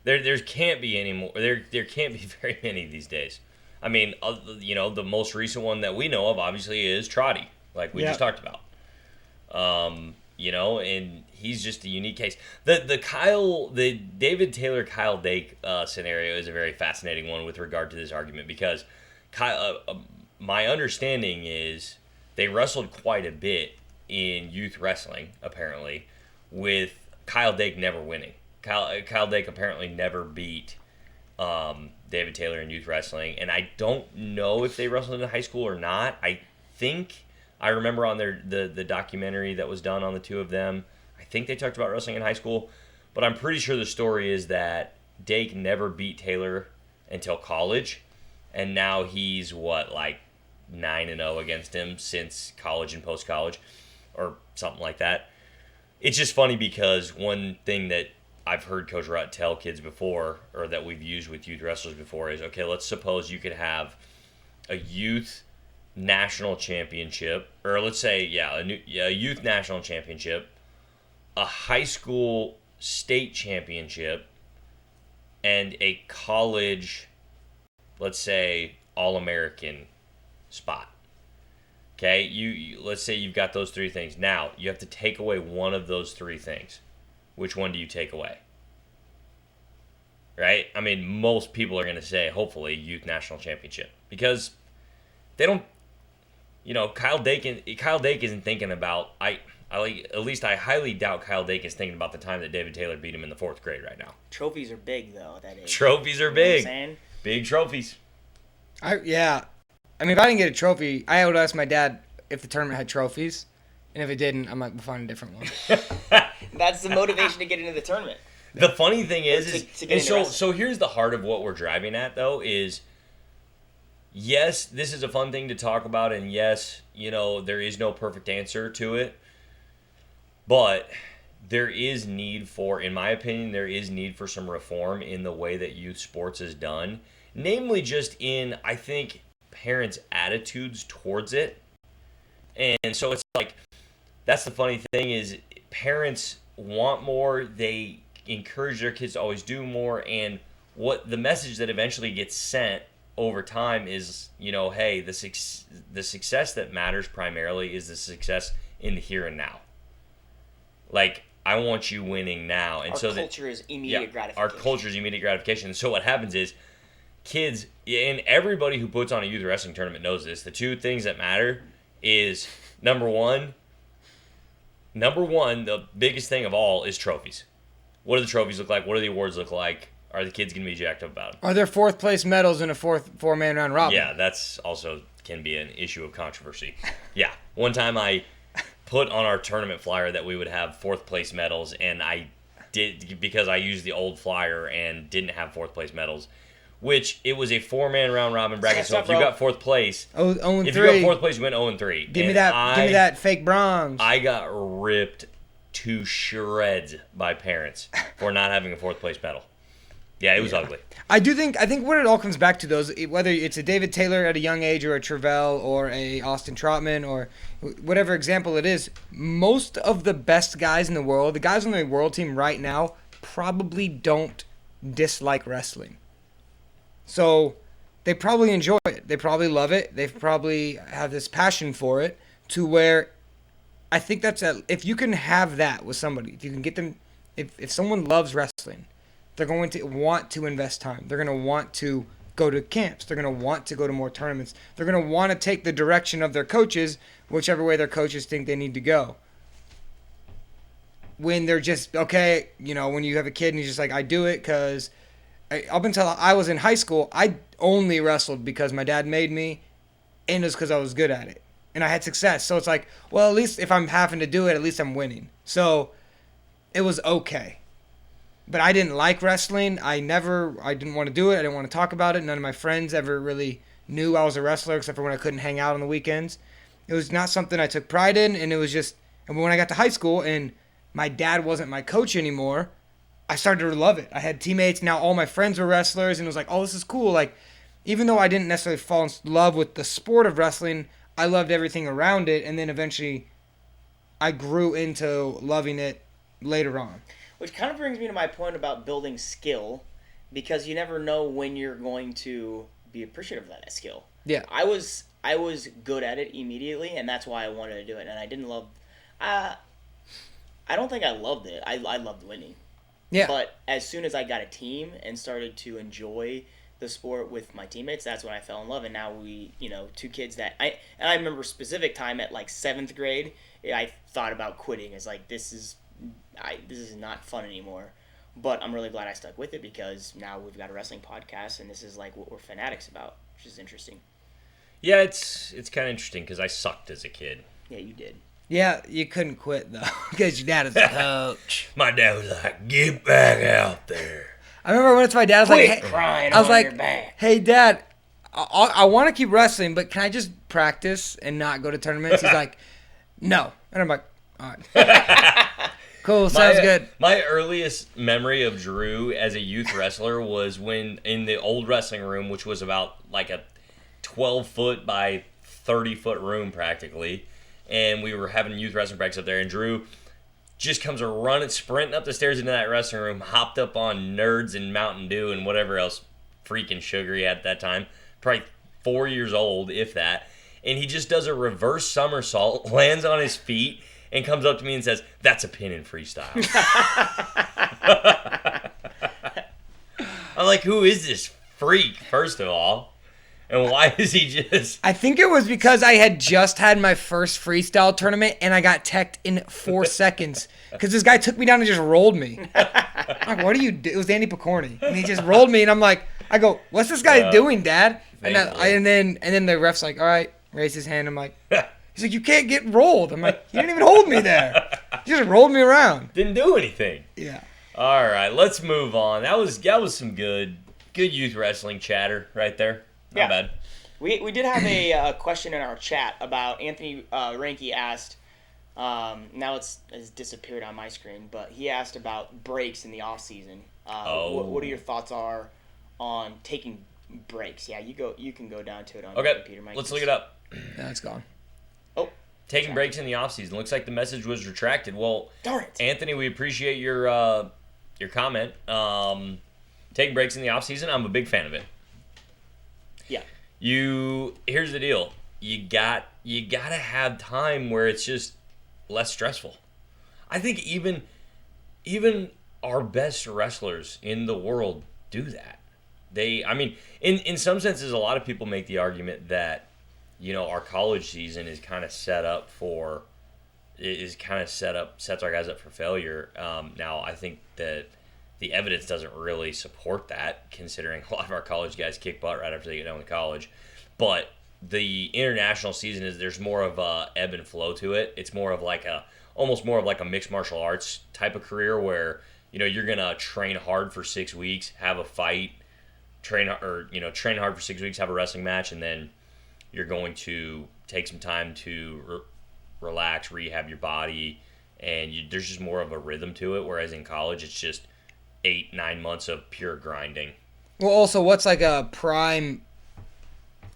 S1: There can't be any more. There can't be very many these days. I mean, the most recent one that we know of, obviously, is Trotty, like we just talked about. And he's just a unique case. The David Taylor Kyle Dake scenario is a very fascinating one with regard to this argument, because my understanding is they wrestled quite a bit in youth wrestling, apparently, with Kyle Dake never winning. Kyle Dake apparently never beat David Taylor in youth wrestling, and I don't know if they wrestled in high school or not. I think I remember on the documentary that was done on the two of them, I think they talked about wrestling in high school, but I'm pretty sure the story is that Dake never beat Taylor until college, and now he's 9-0 against him since college and post-college, or something like that. It's just funny because one thing that I've heard Coach Rutt tell kids before, or that we've used with youth wrestlers before, is, okay, let's suppose you could have a youth national championship, or let's say, a youth national championship, a high school state championship, and a college, let's say, All-American spot. Okay, let's say you've got those three things. Now, you have to take away one of those three things. Which one do you take away? Right? I mean, most people are going to say, hopefully, youth national championship, because they don't. Kyle Dake isn't thinking about. At least I highly doubt Kyle Dake is thinking about the time that David Taylor beat him in the 4th grade right now.
S2: Trophies are big, though. That is.
S1: Trophies are big. Big trophies.
S3: I mean, if I didn't get a trophy, I would ask my dad if the tournament had trophies, and if it didn't, I might find a different one.
S2: That's the motivation to get into the tournament.
S1: The funny thing is
S2: so
S1: here's the heart of what we're driving at, though, is, yes, this is a fun thing to talk about, and yes, there is no perfect answer to it, but there is need for, in my opinion, some reform in the way that youth sports is done, namely just in, I think, parents' attitudes towards it. And so it's like, that's the funny thing, is parents want more, they encourage their kids to always do more, and what the message that eventually gets sent over time is, hey, the success that matters primarily is the success in the here and now. Like, I want you winning now. And
S2: our culture is immediate gratification.
S1: Our culture is immediate gratification. And so what happens is, kids, and everybody who puts on a youth wrestling tournament knows this, the two things that matter is, number one, the biggest thing of all is trophies. What do the trophies look like? What do the awards look like? Are the kids going to be jacked up about them?
S3: Are there 4th place medals in a four-man round robin?
S1: Yeah, that's also can be an issue of controversy. Yeah. One time I put on our tournament flyer that we would have 4th place medals, and I did, because I used the old flyer and didn't have 4th place medals, which it was a 4-man round robin bracket. So if you got 4th place, if you got 4th place, you went 0-3.
S3: Give me that fake bronze.
S1: I got ripped to shreds by parents for not having a 4th place medal. Yeah, it was ugly.
S3: I think what it all comes back to, though, is whether it's a David Taylor at a young age or a Travell or a Austin Trotman or whatever example it is, most of the best guys in the world, the guys on the world team right now, probably don't dislike wrestling. So they probably enjoy it. They probably love it. They probably have this passion for it to where I think if you can have that with somebody, if you can get them, if someone loves wrestling, they're going to want to invest time. They're going to want to go to camps. They're going to want to go to more tournaments. They're going to want to take the direction of their coaches, whichever way their coaches think they need to go. When they're just, okay, when you have a kid and he's just like, I do it because up until I was in high school, I only wrestled because my dad made me and it was because I was good at it. And I had success. So it's like, well, at least if I'm having to do it, at least I'm winning. So it was okay. But I didn't like wrestling. I didn't want to do it. I didn't want to talk about it. None of my friends ever really knew I was a wrestler except for when I couldn't hang out on the weekends. It was not something I took pride in. And it was just, and when I got to high school and my dad wasn't my coach anymore, I started to love it. I had teammates. Now all my friends were wrestlers and it was like, oh, this is cool. Like, even though I didn't necessarily fall in love with the sport of wrestling, I loved everything around it. And then eventually I grew into loving it later on.
S2: Which kind of brings me to my point about building skill, because you never know when you're going to be appreciative of that skill.
S3: Yeah.
S2: I was good at it immediately, and that's why I wanted to do it. And I didn't love... I don't think I loved it. I loved winning.
S3: Yeah.
S2: But as soon as I got a team and started to enjoy the sport with my teammates, that's when I fell in love. And now we, two kids that... I remember a specific time at, 7th grade, I thought about quitting. It's like, this is not fun anymore, but I'm really glad I stuck with it because now we've got a wrestling podcast and this is what we're fanatics about, which is interesting.
S1: Yeah, it's kind of interesting because I sucked as a kid.
S2: Yeah, you did.
S3: Yeah, you couldn't quit though because your dad is a coach.
S1: My dad was like, "Get back out there."
S3: I remember once my dad was
S2: Quit
S3: like, "Hey,"
S2: crying
S3: I was
S2: on
S3: like,
S2: your back.
S3: "Hey, Dad, I want to keep wrestling, but can I just practice and not go to tournaments?" He's like, "No," and I'm like, "All right." Cool, sounds good.
S1: My earliest memory of Drew as a youth wrestler was when in the old wrestling room, which was about a 12-foot by 30-foot room practically, and we were having youth wrestling practice up there, and Drew just comes sprinting up the stairs into that wrestling room, hopped up on Nerds and Mountain Dew and whatever else freaking sugar he had at that time, probably 4 years old, if that, and he just does a reverse somersault, lands on his feet, and comes up to me and says, "That's a pin in freestyle." I'm like, who is this freak, first of all? And why is he just...
S3: I think it was because I had just had my first freestyle tournament and I got teched in 4 seconds because this guy took me down and just rolled me. I'm like, what do you do? It was Danny Picorni. And he just rolled me and I go, what's this guy doing, Dad? And then the ref's like, all right, raise his hand. I'm like... He's like, you can't get rolled. I'm like, you didn't even hold me there. You just rolled me around.
S1: Didn't do anything.
S3: Yeah.
S1: All right, let's move on. That was some good youth wrestling chatter right there. Not bad.
S2: We did have a question in our chat about Anthony Ranke asked. Now it's disappeared on my screen, but he asked about breaks in the off season. What are your thoughts are on taking breaks? Yeah, you can go down to it on your computer, Mike.
S1: Let's look it up.
S3: No, it's gone.
S2: Oh.
S1: Taking breaks in the offseason. Looks like the message was retracted. Well,
S2: darn it.
S1: Anthony, we appreciate your comment. Taking breaks in the offseason, I'm a big fan of it.
S2: Yeah.
S1: Here's the deal. You gotta have time where it's just less stressful. I think even our best wrestlers in the world do that. In some senses, a lot of people make the argument that our college season is kind of set up sets our guys up for failure. Now, I think that the evidence doesn't really support that, considering a lot of our college guys kick butt right after they get done with college. But the international season there's more of a ebb and flow to it. It's more of almost more of a mixed martial arts type of career where, you're going to train hard for 6 weeks, have a fight, train hard for 6 weeks, have a wrestling match, and then you're going to take some time to relax, rehab your body, and there's just more of a rhythm to it. Whereas in college, it's just 8-9 months of pure grinding.
S3: Well, also, what's like a prime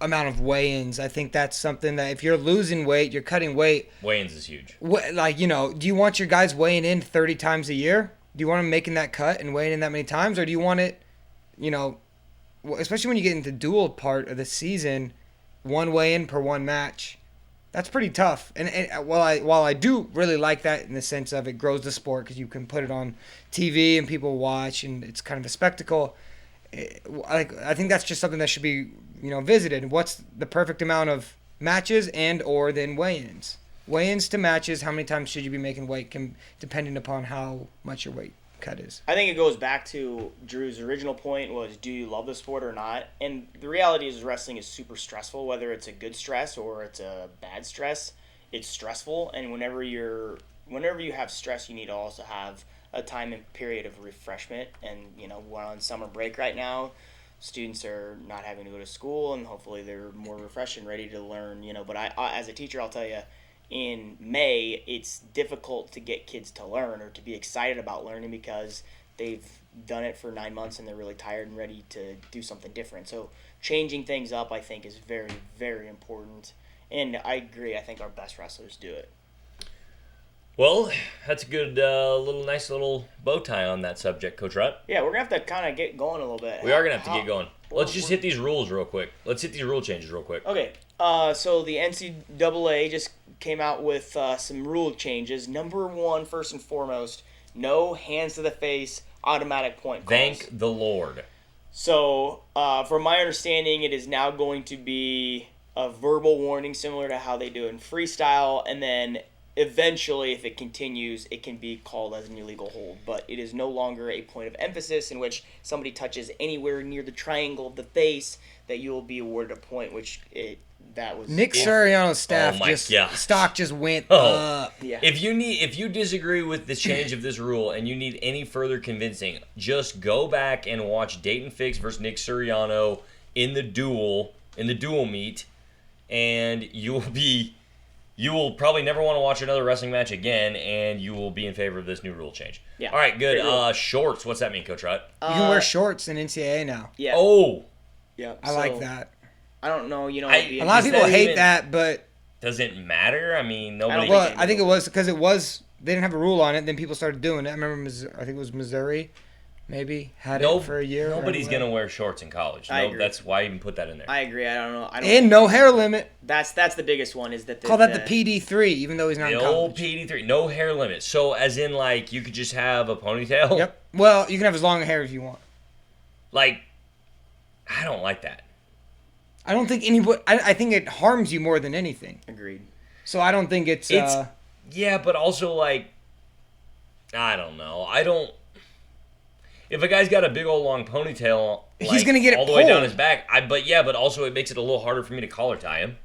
S3: amount of weigh-ins? I think that's something that if you're losing weight, you're cutting weight.
S1: Weigh-ins is huge.
S3: Like, do you want your guys weighing in 30 times a year? Do you want them making that cut and weighing in that many times? Or do you want it, especially when you get into dual part of the season, one weigh-in per one match? That's pretty tough. And while I do really like that in the sense of it grows the sport because you can put it on TV and people watch and it's kind of a spectacle, I think that's just something that should be visited. What's the perfect amount of matches and or then weigh-ins? Weigh-ins to matches, how many times should you be making weight depending upon how much your weight cut is?
S2: I think it goes back to Drew's original point was, do you love the sport or not? And the reality is wrestling is super stressful, whether it's a good stress or it's a bad stress. It's stressful, and whenever you have stress, you need to also have a time and period of refreshment. And we're on summer break right now. Students are not having to go to school, and hopefully they're more refreshed and ready to learn. But I as a teacher, I'll tell you, in May, it's difficult to get kids to learn or to be excited about learning because they've done it for 9 months and they're really tired and ready to do something different. So changing things up, I think, is very, very important. And I agree. I think our best wrestlers do it.
S1: Well, that's a good nice little bow tie on that subject, Coach Rutt.
S2: Yeah, we're going to have to kind of get going a little bit.
S1: We are going to have to get going. Let's just hit these rules real quick. Let's hit these rule changes real quick.
S2: Okay. So the NCAA just came out with some rule changes. Number one, first and foremost, no hands to the face, automatic point calls.
S1: Thank the Lord.
S2: So, from my understanding, it is now going to be a verbal warning similar to how they do in freestyle, and then eventually, if it continues, it can be called as an illegal hold. But it is no longer a point of emphasis in which somebody touches anywhere near the triangle of the face that you will be awarded a point, that was
S3: Nick Suriano's staff stock just went up.
S2: Yeah.
S1: If you disagree with the change of this rule and you need any further convincing, just go back and watch Dayton Fix versus Nick Suriano in the duel meet, and you will probably never want to watch another wrestling match again, and you will be in favor of this new rule change.
S2: Yeah.
S1: All right, good. Shorts. What's that mean, Coach Rutt?
S3: You can wear shorts in NCAA now.
S2: Yeah.
S1: Oh.
S3: Yeah. I like that.
S2: I don't know.
S3: A lot of people hate that, but
S1: does it matter? I mean, nobody.
S3: Well, I think it was because they didn't have a rule on it. Then people started doing it. I remember, I think it was Missouri, maybe had it for a year.
S1: Nobody's gonna wear shorts in college.
S2: I agree.
S1: That's why I even put that in there.
S2: I agree. I don't know.
S3: And no hair limit.
S2: That's the biggest one. Is that
S3: call that the PD3, even though he's not in college.
S1: The old PD3, no hair limit. So as in you could just have a ponytail.
S3: Yep. Well, you can have as long hair as you want.
S1: I don't like that.
S3: I don't think anybody. I think it harms you more than anything.
S2: Agreed.
S3: So I don't think it's.
S1: Yeah, but also I don't know. If a guy's got a big old long ponytail,
S3: he's gonna get it
S1: all the way down his back. But also it makes it a little harder for me to collar tie him.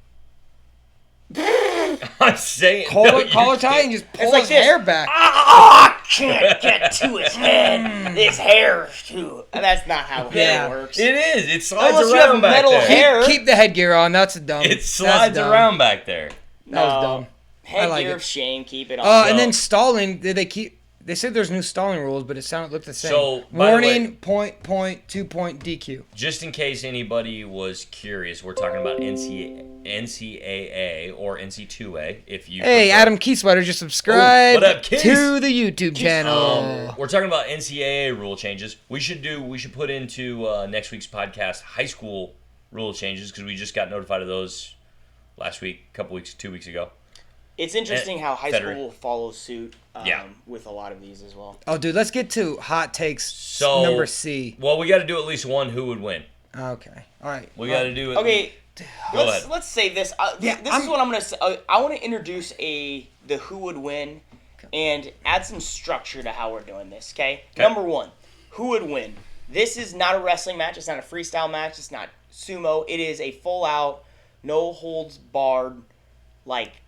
S1: I'm saying
S3: collar tie and just pull his hair back.
S2: I can't get to his head. His hair too. That's not how hair works.
S1: It is. It slides
S2: Unless
S1: around
S2: you have
S1: back
S2: metal
S1: there.
S2: hair.
S3: Keep the headgear on. That's dumb.
S1: It slides around back there.
S3: That was dumb.
S2: Headgear of shame. Keep it on.
S3: And then stalling. They said there's new stalling rules, but it looked the same.
S1: So,
S3: warning, point, 2-point DQ.
S1: Just in case anybody was curious, we're talking about NCAA or NC2A.
S3: Hey, Adam Keysweater, just subscribe to the YouTube channel.
S1: We're talking about NCAA rule changes. We should put into next week's podcast high school rule changes because we just got notified of those last week, 2 weeks ago.
S2: It's interesting how high school follows suit with a lot of these as well.
S3: Oh, dude, let's get to hot takes number C.
S1: Well, we got to do at least one who would win.
S3: Okay. All right.
S1: We got to do it.
S2: Okay. Let's say this. This is what I'm going to say. I want to introduce the who would win and add some structure to how we're doing this, okay? Number one, who would win? This is not a wrestling match. It's not a freestyle match. It's not sumo. It is a full-out, no-holds-barred,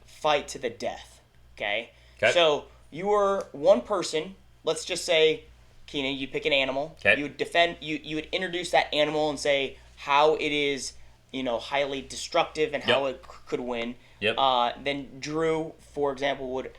S2: fight to the death, okay? So you are one person. Let's just say, Keenan, you pick an animal.
S1: Okay.
S2: You would defend. You would introduce that animal and say how it is, highly destructive and how it could win.
S1: Yep.
S2: Then Drew, for example, would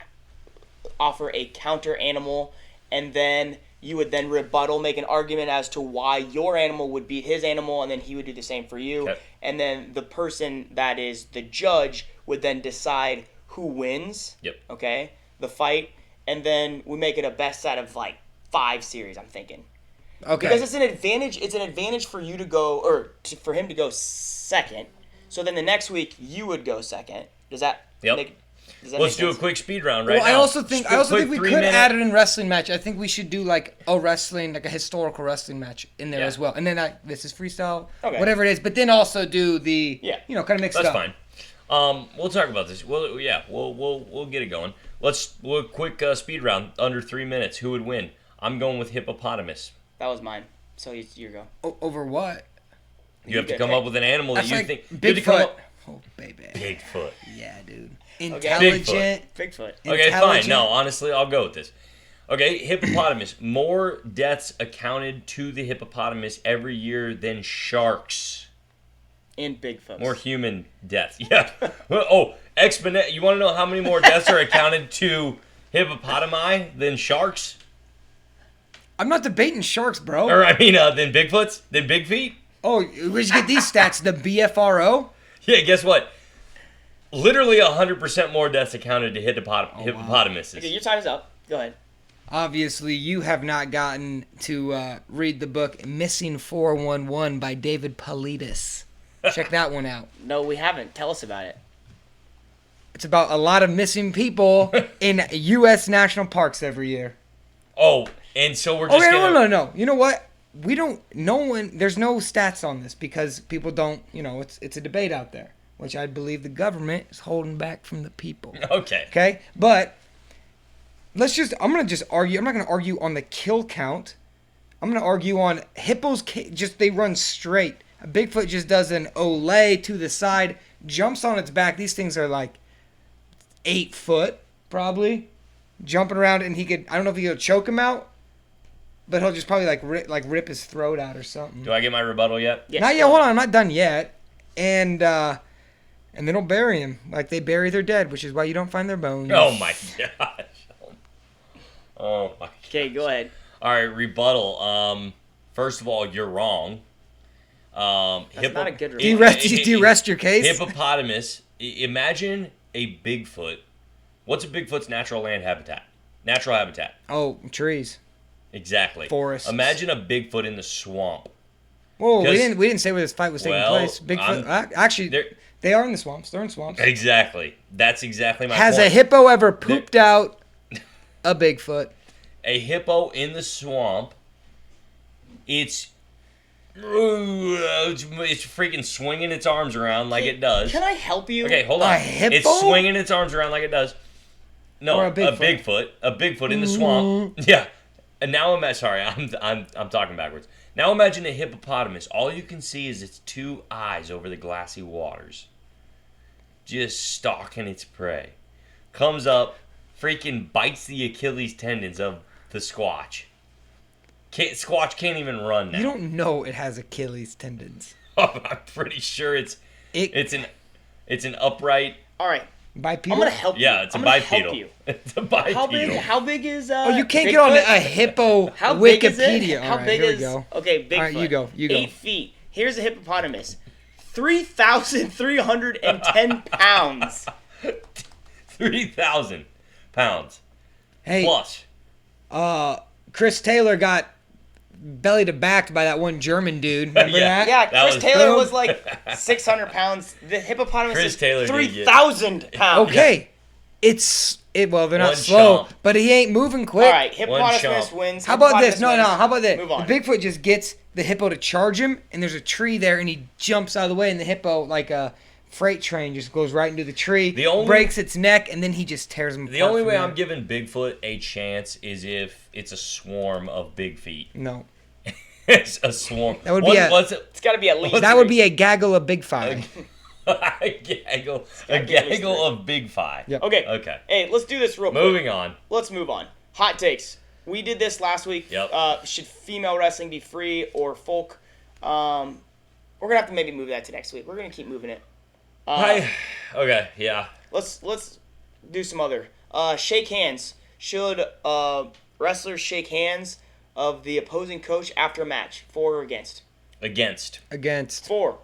S2: offer a counter animal, and then You would then rebuttal, make an argument as to why your animal would beat his animal, and then he would do the same for you.
S1: Okay.
S2: And then the person that is the judge would then decide who wins.
S1: Yep.
S2: Okay, the fight, and then we make it a best out of like 5 series. I'm thinking.
S3: Okay.
S2: Because it's an advantage. It's an advantage for you to go, for him to go second. So then the next week you would go second. Does that
S1: Yep.
S2: make? Does that
S1: Let's
S2: make
S1: do a
S2: sense?
S1: quick speed round right
S3: Well,
S1: now.
S3: I also think
S1: Quick
S3: we
S1: 3
S3: could
S1: minute-
S3: add it in wrestling match. I think we should do like a historical wrestling match in there
S1: Yeah.
S3: as well. And then this is freestyle,
S2: Okay.
S3: whatever it is. But then also do the
S2: Yeah.
S3: kind of mix it
S1: That's
S3: up.
S1: fine. We'll talk about this. We'll get it going. We'll quick speed round under 3 minutes. Who would win? I'm going with hippopotamus.
S2: That was mine. So you go.
S3: Over what?
S1: You have to
S2: get
S1: come
S2: it.
S1: up with an animal that
S3: That's
S1: you
S3: like
S1: think. You have to come
S3: Bigfoot.
S1: up-
S3: Oh baby.
S1: Bigfoot.
S3: Yeah, dude.
S2: Okay.
S3: Intelligent.
S2: Bigfoot.
S1: Okay, fine.
S3: Intelligent.
S1: No, honestly, I'll go with this. Okay, hippopotamus. More deaths accounted to the hippopotamus every year than sharks.
S2: And Bigfoot.
S1: More human deaths. Yeah. Oh, exponent. You want to know how many more deaths are accounted to hippopotami than sharks?
S3: I'm not debating sharks, bro.
S1: Or I mean, than Bigfoots? Than Big Feet?
S3: Oh, where'd you get these stats? The BFRO?
S1: Yeah. Guess what? Literally 100% more deaths accounted to hippopotamuses.
S2: Okay, your time is up. Go ahead.
S3: Obviously, you have not gotten to read the book Missing 411 by David Paulides. Check that one out.
S2: No, we haven't. Tell us about it.
S3: It's about a lot of missing people in U.S. national parks every year.
S1: Oh, and so we're just
S3: Okay,
S1: gonna...
S3: no. You know what? There's no stats on this because people don't, it's a debate out there, which I believe the government is holding back from the people.
S1: Okay.
S3: Okay? But I'm going to just argue. I'm not going to argue on the kill count. I'm going to argue on hippos, they run straight. A Bigfoot just does an olay to the side, jumps on its back. These things are like 8 foot, probably, jumping around, and I don't know if he could choke him out, but he'll just probably rip his throat out or something.
S1: Do I get my rebuttal yet?
S2: Yes,
S3: Not yet. Hold on, I'm not done yet. And they don't bury him like they bury their dead, which is why you don't find their bones.
S1: Oh my gosh. Oh my.
S2: Okay, go ahead.
S1: All right, rebuttal. First of all, you're wrong.
S2: That's not a good
S3: Do you
S2: rebuttal.
S3: rest your case?
S1: Hippopotamus. Imagine a Bigfoot. What's a Bigfoot's natural habitat?
S3: Oh, trees.
S1: Exactly.
S3: Forests.
S1: Imagine a Bigfoot in the swamp.
S3: Whoa, we
S1: 'Cause-
S3: didn't say where this fight was taking
S1: Well,
S3: place. Bigfoot. Actually,
S1: There-
S3: they are in the swamps. They're in swamps.
S1: Exactly. That's exactly my
S3: Has
S1: point.
S3: a hippo ever pooped out a Bigfoot?
S1: A hippo in the swamp. It's freaking swinging its arms around like it does.
S2: Can I help you?
S1: Okay, hold on.
S3: A hippo?
S1: It's swinging its arms around like it does. No,
S3: Or
S1: a
S3: a Bigfoot.
S1: Bigfoot in the swamp. Yeah. And now I'm talking backwards. Now imagine a hippopotamus. All you can see is its 2 eyes over the glassy waters. Just stalking its prey. Comes up, freaking bites the Achilles tendons of the Squatch. Squatch can't even run now.
S3: You don't know it has Achilles tendons.
S1: I'm pretty sure it's an upright.
S2: All right.
S3: Bipedal?
S2: I'm gonna help you.
S1: Yeah, it's a
S2: I'm gonna
S1: bipedal.
S2: help you.
S1: It's a bipedal.
S2: How big is
S3: Oh, you can't
S2: Bigfoot?
S3: get on a hippo
S2: How big is it?
S3: Wikipedia.
S2: How
S3: All right,
S2: big
S3: here
S2: is
S3: we go.
S2: Okay, Bigfoot.
S3: All right, you go.
S2: 8 feet. Here's a hippopotamus. 3,310 pounds.
S1: 3,000 pounds
S3: Hey,
S1: plus.
S3: Chris Taylor got belly to back by that one German dude. Remember
S1: Yeah.
S3: that?
S2: Yeah,
S1: That
S2: Chris
S1: was-
S2: Taylor
S3: Boom.
S2: was like 600 pounds. The hippopotamus
S1: Chris
S2: is
S1: Taylor did get-
S2: 3,000 pounds.
S3: Okay. Well, they're not
S1: One
S3: slow,
S1: chomp.
S3: but he ain't moving quick.
S2: All right, hippopotamus
S1: chomp.
S2: wins.
S3: How about this?
S2: Hippopotamus wins.
S3: How about this?
S2: Move on.
S3: The Bigfoot just gets the hippo to charge him, and there's a tree there, and he jumps out of the way, and the hippo, like a freight train, just goes right into the tree, breaks its neck, and then he just tears him apart.
S1: The only
S3: from
S1: way
S3: there.
S1: I'm giving Bigfoot a chance is if it's a swarm of big feet.
S3: No.
S1: It's a swarm.
S3: That would be
S1: what's it?
S2: It's got to be at least.
S3: That would be a gaggle of big five.
S1: a gaggle of big fi.
S3: Yep.
S2: Okay.
S1: Okay.
S2: Hey, let's do this real quick.
S1: Moving on.
S2: Let's move on. Hot takes. We did this last week.
S1: Yep.
S2: Should female wrestling be free or folk? We're gonna have to maybe move that to next week. We're gonna keep moving it.
S1: Okay. Yeah.
S2: Let's do some other. Shake hands. Should wrestlers shake hands of the opposing coach after a match? For or against?
S1: Against.
S3: Against.
S2: For.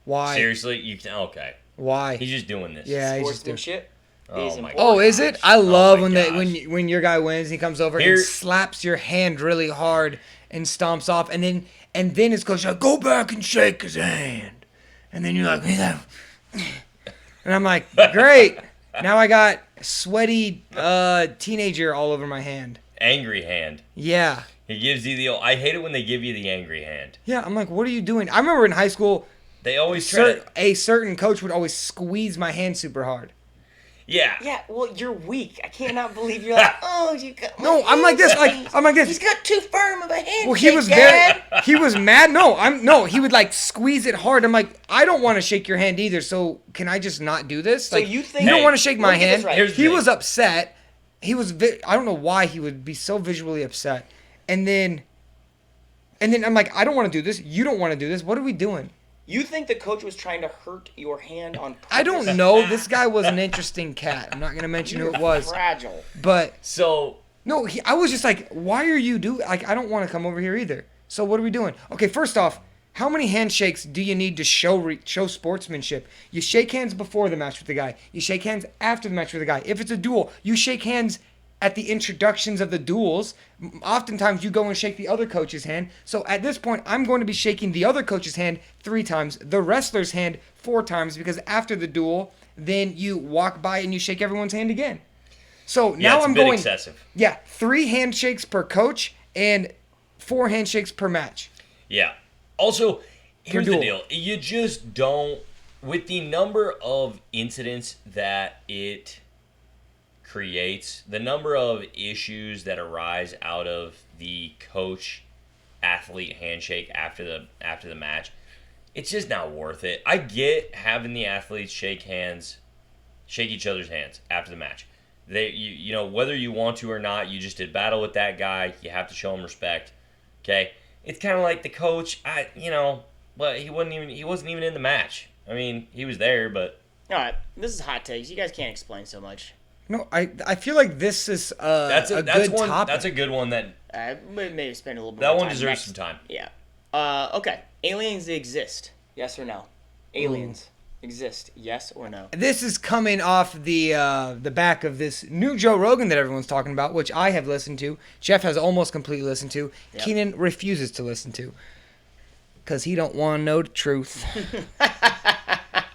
S3: Why?
S1: Seriously? You can, okay.
S3: Why?
S1: He's just doing this.
S3: Yeah, he's just doing.
S2: Sportsmanship.
S1: Oh
S2: is
S1: my
S2: important.
S3: Oh, is it? I love
S1: my
S3: when
S1: gosh.
S3: when your guy wins, he comes over
S1: Here-
S3: and slaps your hand really hard and stomps off, and then his coach like, go back and shake his hand, and then you're like, and I'm like, great. Now I got sweaty teenager all over my hand.
S1: Angry hand.
S3: Yeah.
S1: He gives you the. I hate it when they give you the angry hand.
S3: Yeah, I'm like, what are you doing? I remember in high school,
S1: They always try to.
S3: a certain coach would always squeeze my hand super hard.
S1: Yeah.
S2: Yeah, well, you're weak. I cannot believe you're like, oh, you got.
S3: No, I'm like this. I'm like this.
S2: He's got too firm of a hand.
S3: Well, he was he was mad. No, he would like squeeze it hard. I'm like, I don't want to shake your hand either. So can I just not do this?
S2: So
S3: Like,
S2: you think-
S3: you don't
S1: Hey,
S3: want to shake my
S2: let me get
S3: hand?
S2: this right.
S1: Here's the
S3: He
S1: thing.
S3: was upset. He was. I don't know why he would be so visually upset. And then I'm like, I don't want to do this. You don't want to do this. What are we doing?
S2: You think the coach was trying to hurt your hand on purpose?
S3: I don't know. This guy was an interesting cat. I'm not gonna mention who it was,
S2: Fragile.
S3: but
S1: So
S3: no, I was just like, why are you doing? Like, I don't want to come over here either. So what are we doing? Okay, first off, how many handshakes do you need to show sportsmanship? You shake hands before the match with the guy. You shake hands after the match with the guy. If it's a duel, you shake hands at the introductions of the duels. Oftentimes, you go and shake the other coach's hand. So at this point, I'm going to be shaking the other coach's hand 3 times, the wrestler's hand 4 times, because after the duel, then you walk by and you shake everyone's hand again. So
S1: yeah,
S3: now
S1: it's
S3: I'm
S1: a bit
S3: going.
S1: excessive.
S3: Yeah, 3 handshakes per coach and 4 handshakes per match.
S1: Yeah. Also, here's the
S3: duel.
S1: deal. You just don't, with the number of incidents that it creates, the number of issues that arise out of the coach athlete handshake after the match, it's just not worth it. I get having the athletes shake each other's hands after the match. You know, whether you want to or not, you just did battle with that guy. You have to show him respect. Okay? It's kind of like the coach, but he wasn't even in the match. I mean, he was there, but
S2: All right, this is hot takes. You guys can't explain so much.
S3: No, I feel like this is
S1: that's
S3: a
S1: that's
S3: good
S1: one.
S3: topic.
S1: That's a good one. That
S2: Maybe spend a little bit
S1: that
S2: more
S1: one
S2: time
S1: deserves
S2: next.
S1: some time.
S2: Yeah. Okay. Aliens exist. Yes or no? Aliens exist. Yes or no?
S3: This is coming off the back of this new Joe Rogan that everyone's talking about, which I have listened to. Jeff has almost completely listened to.
S2: Yep.
S3: Keenan refuses to listen to because he don't want to know the truth.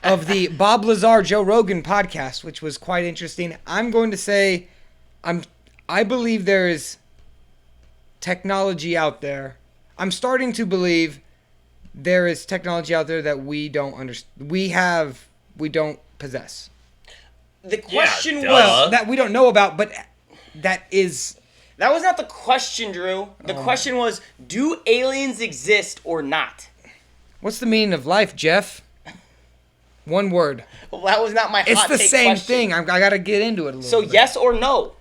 S3: Of the Bob Lazar Joe Rogan podcast, which was quite interesting. I'm going to say I believe there is technology out there. I'm starting to believe there is technology out there that we don't understand. We don't possess.
S2: The question
S1: duh.
S2: was...
S3: That we don't know about, but that is...
S2: That was not the question, Drew. The question was, do aliens exist or not?
S3: What's the meaning of life, Jeff? One word.
S2: Well, that was not my
S3: It's
S2: hot
S3: the
S2: take
S3: same
S2: question.
S3: thing. I got to get into it a little
S2: So
S3: bit.
S2: yes or no?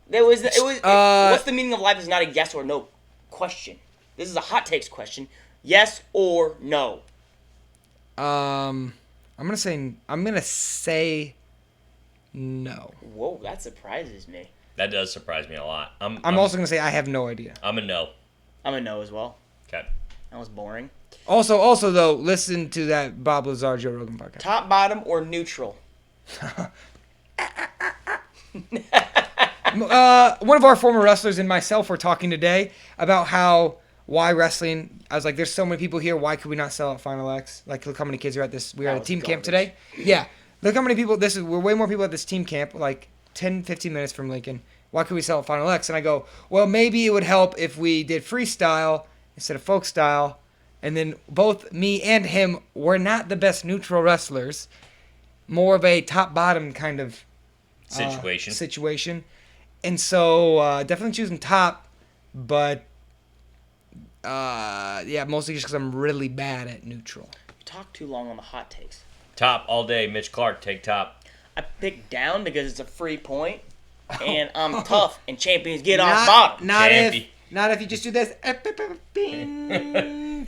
S2: What's the meaning of life is not a yes or no question. This is a hot takes question. Yes or no?
S3: I'm gonna say no.
S2: Whoa, that surprises me.
S1: That does surprise me a lot.
S3: I'm also gonna say I have no idea.
S1: I'm a no.
S2: I'm a no as well.
S1: Okay.
S2: That was boring.
S3: Also though, listen to that Bob Lazar Joe Rogan podcast.
S2: Top, bottom, or neutral?
S3: One of our former wrestlers and myself were talking today about why wrestling. I was like, there's so many people here. Why could we not sell out Final X? Like, look how many kids are at this. We were
S2: That
S3: at a
S2: was
S3: team camp
S2: garbage.
S3: today. Yeah. Look how many people. We're way more people at this team camp. Like 10, 15 minutes from Lincoln. Why could we sell out Final X? And I go, well, maybe it would help if we did freestyle instead of folk style. And then both me and him were not the best neutral wrestlers. More of a top-bottom kind of situation. And so definitely choosing top, but mostly just because I'm really bad at neutral.
S2: You talked too long on the hot takes.
S1: Top all day. Mitch Clark, take top.
S2: I picked down because it's a free point, and I'm tough, and champions get off bottom.
S3: Not
S1: Champy.
S3: if you just do this.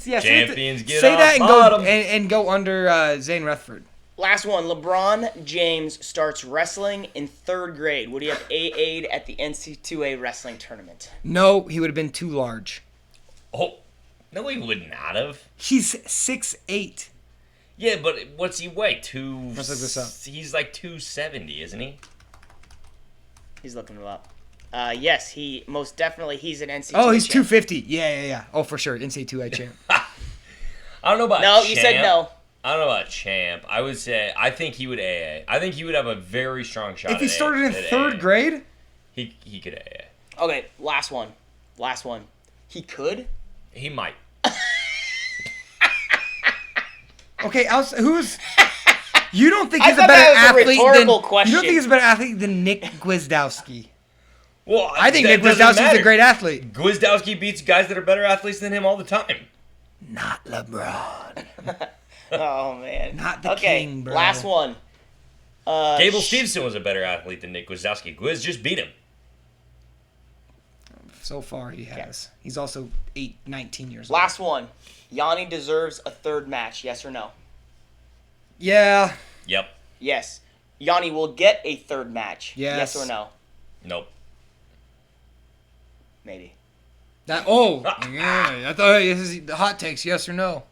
S3: Yeah,
S1: Champions get
S3: say
S1: off
S3: that
S1: bottom.
S3: and go under Zane Rutherford.
S2: Last one. LeBron James starts wrestling in 3rd grade. Would he have AA'd at the NC2A wrestling tournament?
S3: No, he would have been too large.
S1: Oh, no, he would not have.
S3: He's 6'8".
S1: Yeah, but what's he weigh?
S3: Let's look this up.
S1: He's like 270, isn't he?
S2: He's looking it up. Yes, he most definitely. He's an NC2A.
S3: Oh, he's
S2: champ.
S3: 250. Yeah. Oh, for sure. NCAA champ.
S1: I don't know about
S2: No,
S1: champ.
S2: you said no.
S1: I don't know about champ. I would say I think he would AA. I think he would have a very strong shot.
S3: If he started in
S1: at
S3: 3rd
S1: AA.
S3: grade?
S1: he could AA.
S2: Okay, last one. He could.
S1: He might.
S3: Okay, who's... You don't think
S2: I
S3: he's a
S2: thought
S3: better
S2: that was a
S3: athlete than...
S2: rhetorical question.
S3: You don't think he's a better athlete than Nick Gwizdowski?
S1: Well,
S3: I think
S1: that
S3: Nick
S1: doesn't
S3: Gwizdowski's
S1: matter.
S3: a great athlete.
S1: Gwizdowski beats guys that are better athletes than him all the time.
S3: Not LeBron.
S2: Oh man.
S3: Not the king, bro.
S2: Last one.
S1: Gable Stevenson was a better athlete than Nick Gwizdowski. Gwiz just beat him.
S3: So far, he has. He's also 19 years old.
S2: Last one. Yanni deserves a 3rd match. Yes or no?
S3: Yeah.
S1: Yep.
S2: Yes. Yanni will get a 3rd match.
S3: Yes.
S2: Yes or no?
S1: Nope.
S2: Maybe.
S3: Yeah. I thought this is the hot takes. Yes or no?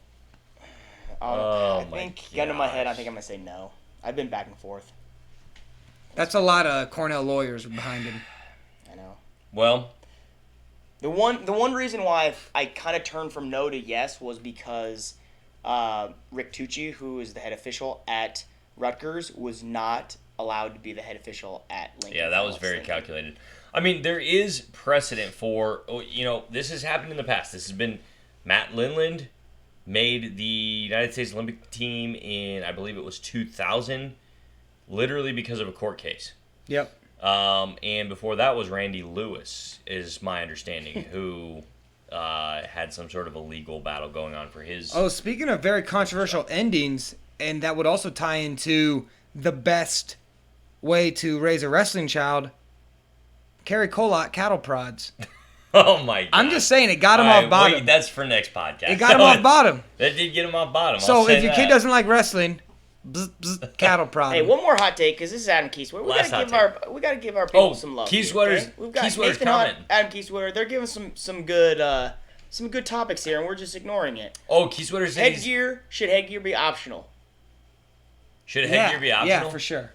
S2: I
S1: my
S2: think, gun to my head, I
S1: gosh.
S2: think I'm going to say no. I've been back and forth.
S3: That's a lot of Cornell lawyers behind him.
S2: I know.
S1: Well,
S2: The one reason why I kind of turned from no to yes was because Rick Tucci, who is the head official at Rutgers, was not allowed to be the head official at Lincoln.
S1: yeah, that was very calculated. I mean, there is precedent for, this has happened in the past. This has been Matt Lindland made the United States Olympic team in, I believe it was 2000, literally because of a court case.
S3: Yep.
S1: And before that was Randy Lewis, is my understanding, who had some sort of a legal battle going on for his.
S3: Oh, speaking of very controversial endings, and that would also tie into the best way to raise a wrestling child, Kerry Colott cattle prods.
S1: Oh my God!
S3: I'm just saying it got him
S1: All right,
S3: off bottom.
S1: wait, that's for next podcast.
S3: It got him off bottom.
S1: That did get him off bottom.
S3: So
S1: I'll say
S3: if your
S1: that.
S3: kid doesn't like wrestling, cattle prod.
S2: Hey, one more hot take because this is Adam Keyswetter.
S1: Last hot
S2: We gotta give our people some love.
S1: Key
S2: here,
S1: Sweater's-
S2: okay? We've got
S1: Key Sweater's
S2: Nathan Hunt,
S1: comment.
S2: Adam Keyswetter. They're giving some good topics here, and we're just ignoring it.
S1: Oh, Key Sweater said
S2: Should headgear be optional?
S1: should headgear be optional?
S3: Yeah, for sure.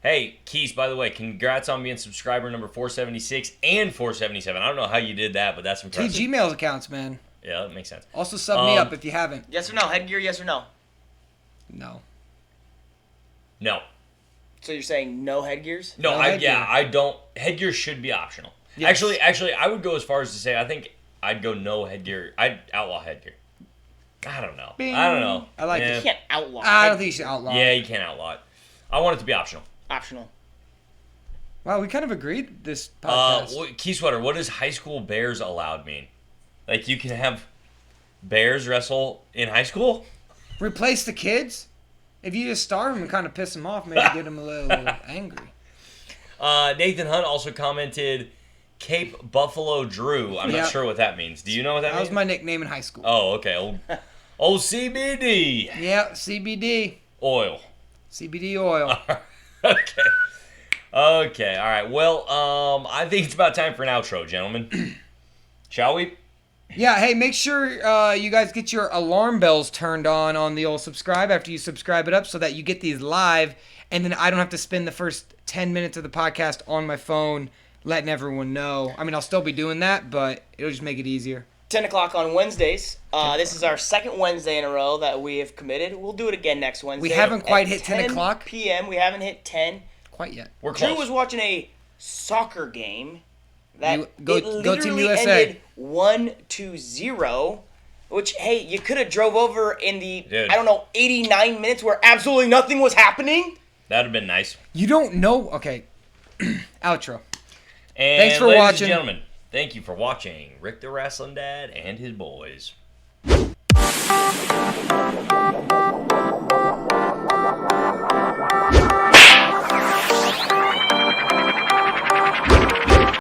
S1: Hey, Keys, by the way, congrats on being subscriber number 476 and 477. I don't know how you did that, but that's
S3: Two
S1: impressive.
S3: Gmail accounts, man.
S1: Yeah, that makes sense.
S3: Also sub me up if you haven't.
S2: Yes or no? Headgear? Yes or no?
S3: No.
S1: No.
S2: So you're saying no headgears?
S1: No,
S3: No
S1: yeah,
S3: headgear.
S1: I don't. Headgear should be optional.
S3: Yes.
S1: Actually, I would go as far as to say I think I'd go no headgear. I'd outlaw headgear. I don't know.
S3: Bing.
S1: I don't know.
S3: I like
S1: Yeah.
S2: You can't outlaw.
S3: I don't
S2: headgear.
S3: think you should outlaw.
S1: Yeah, you can't outlaw it. I want it to be optional.
S2: Optional.
S3: Wow, we kind of agreed this podcast.
S1: Key Sweater, what does high school bears allowed mean? Like you can have bears wrestle in high school?
S3: Replace the kids? If you just starve them and kind of piss them off, maybe get them a little angry.
S1: Nathan Hunt also commented Cape Buffalo Drew. I'm
S3: Yeah.
S1: not sure what that means. Do you know what that
S3: That
S1: means?
S3: was my nickname in high school.
S1: Oh, okay. Old CBD
S3: Yeah, CBD.
S1: oil.
S3: CBD oil.
S1: Okay. Okay. All right. Well, I think it's about time for an outro, gentlemen. Shall we?
S3: Yeah, hey, make sure you guys get your alarm bells turned on the old subscribe after you subscribe it up so that you get these live, and then I don't have to spend the first 10 minutes of the podcast on my phone letting everyone know. I mean, I'll still be doing that, but it'll just make it easier.
S2: 10 o'clock on Wednesdays. This is our second Wednesday in a row that we have committed. We'll do it again next Wednesday.
S3: We haven't quite
S2: at
S3: hit 10 o'clock.
S2: p.m. We haven't hit 10.
S3: Quite yet.
S1: We're
S2: Drew
S1: close.
S2: was watching a soccer game that
S3: Go
S2: it
S3: Team
S2: literally
S3: USA.
S2: ended 1-0, which, hey, you could have drove over in the,
S1: Dude.
S2: 89 minutes where absolutely nothing was happening.
S1: That'd have been nice.
S3: You don't know. Okay. Outro.
S1: And
S3: Thanks for
S1: ladies
S3: watching.
S1: and gentlemen, thank you for watching Rick the Rasslin Dad and his boys.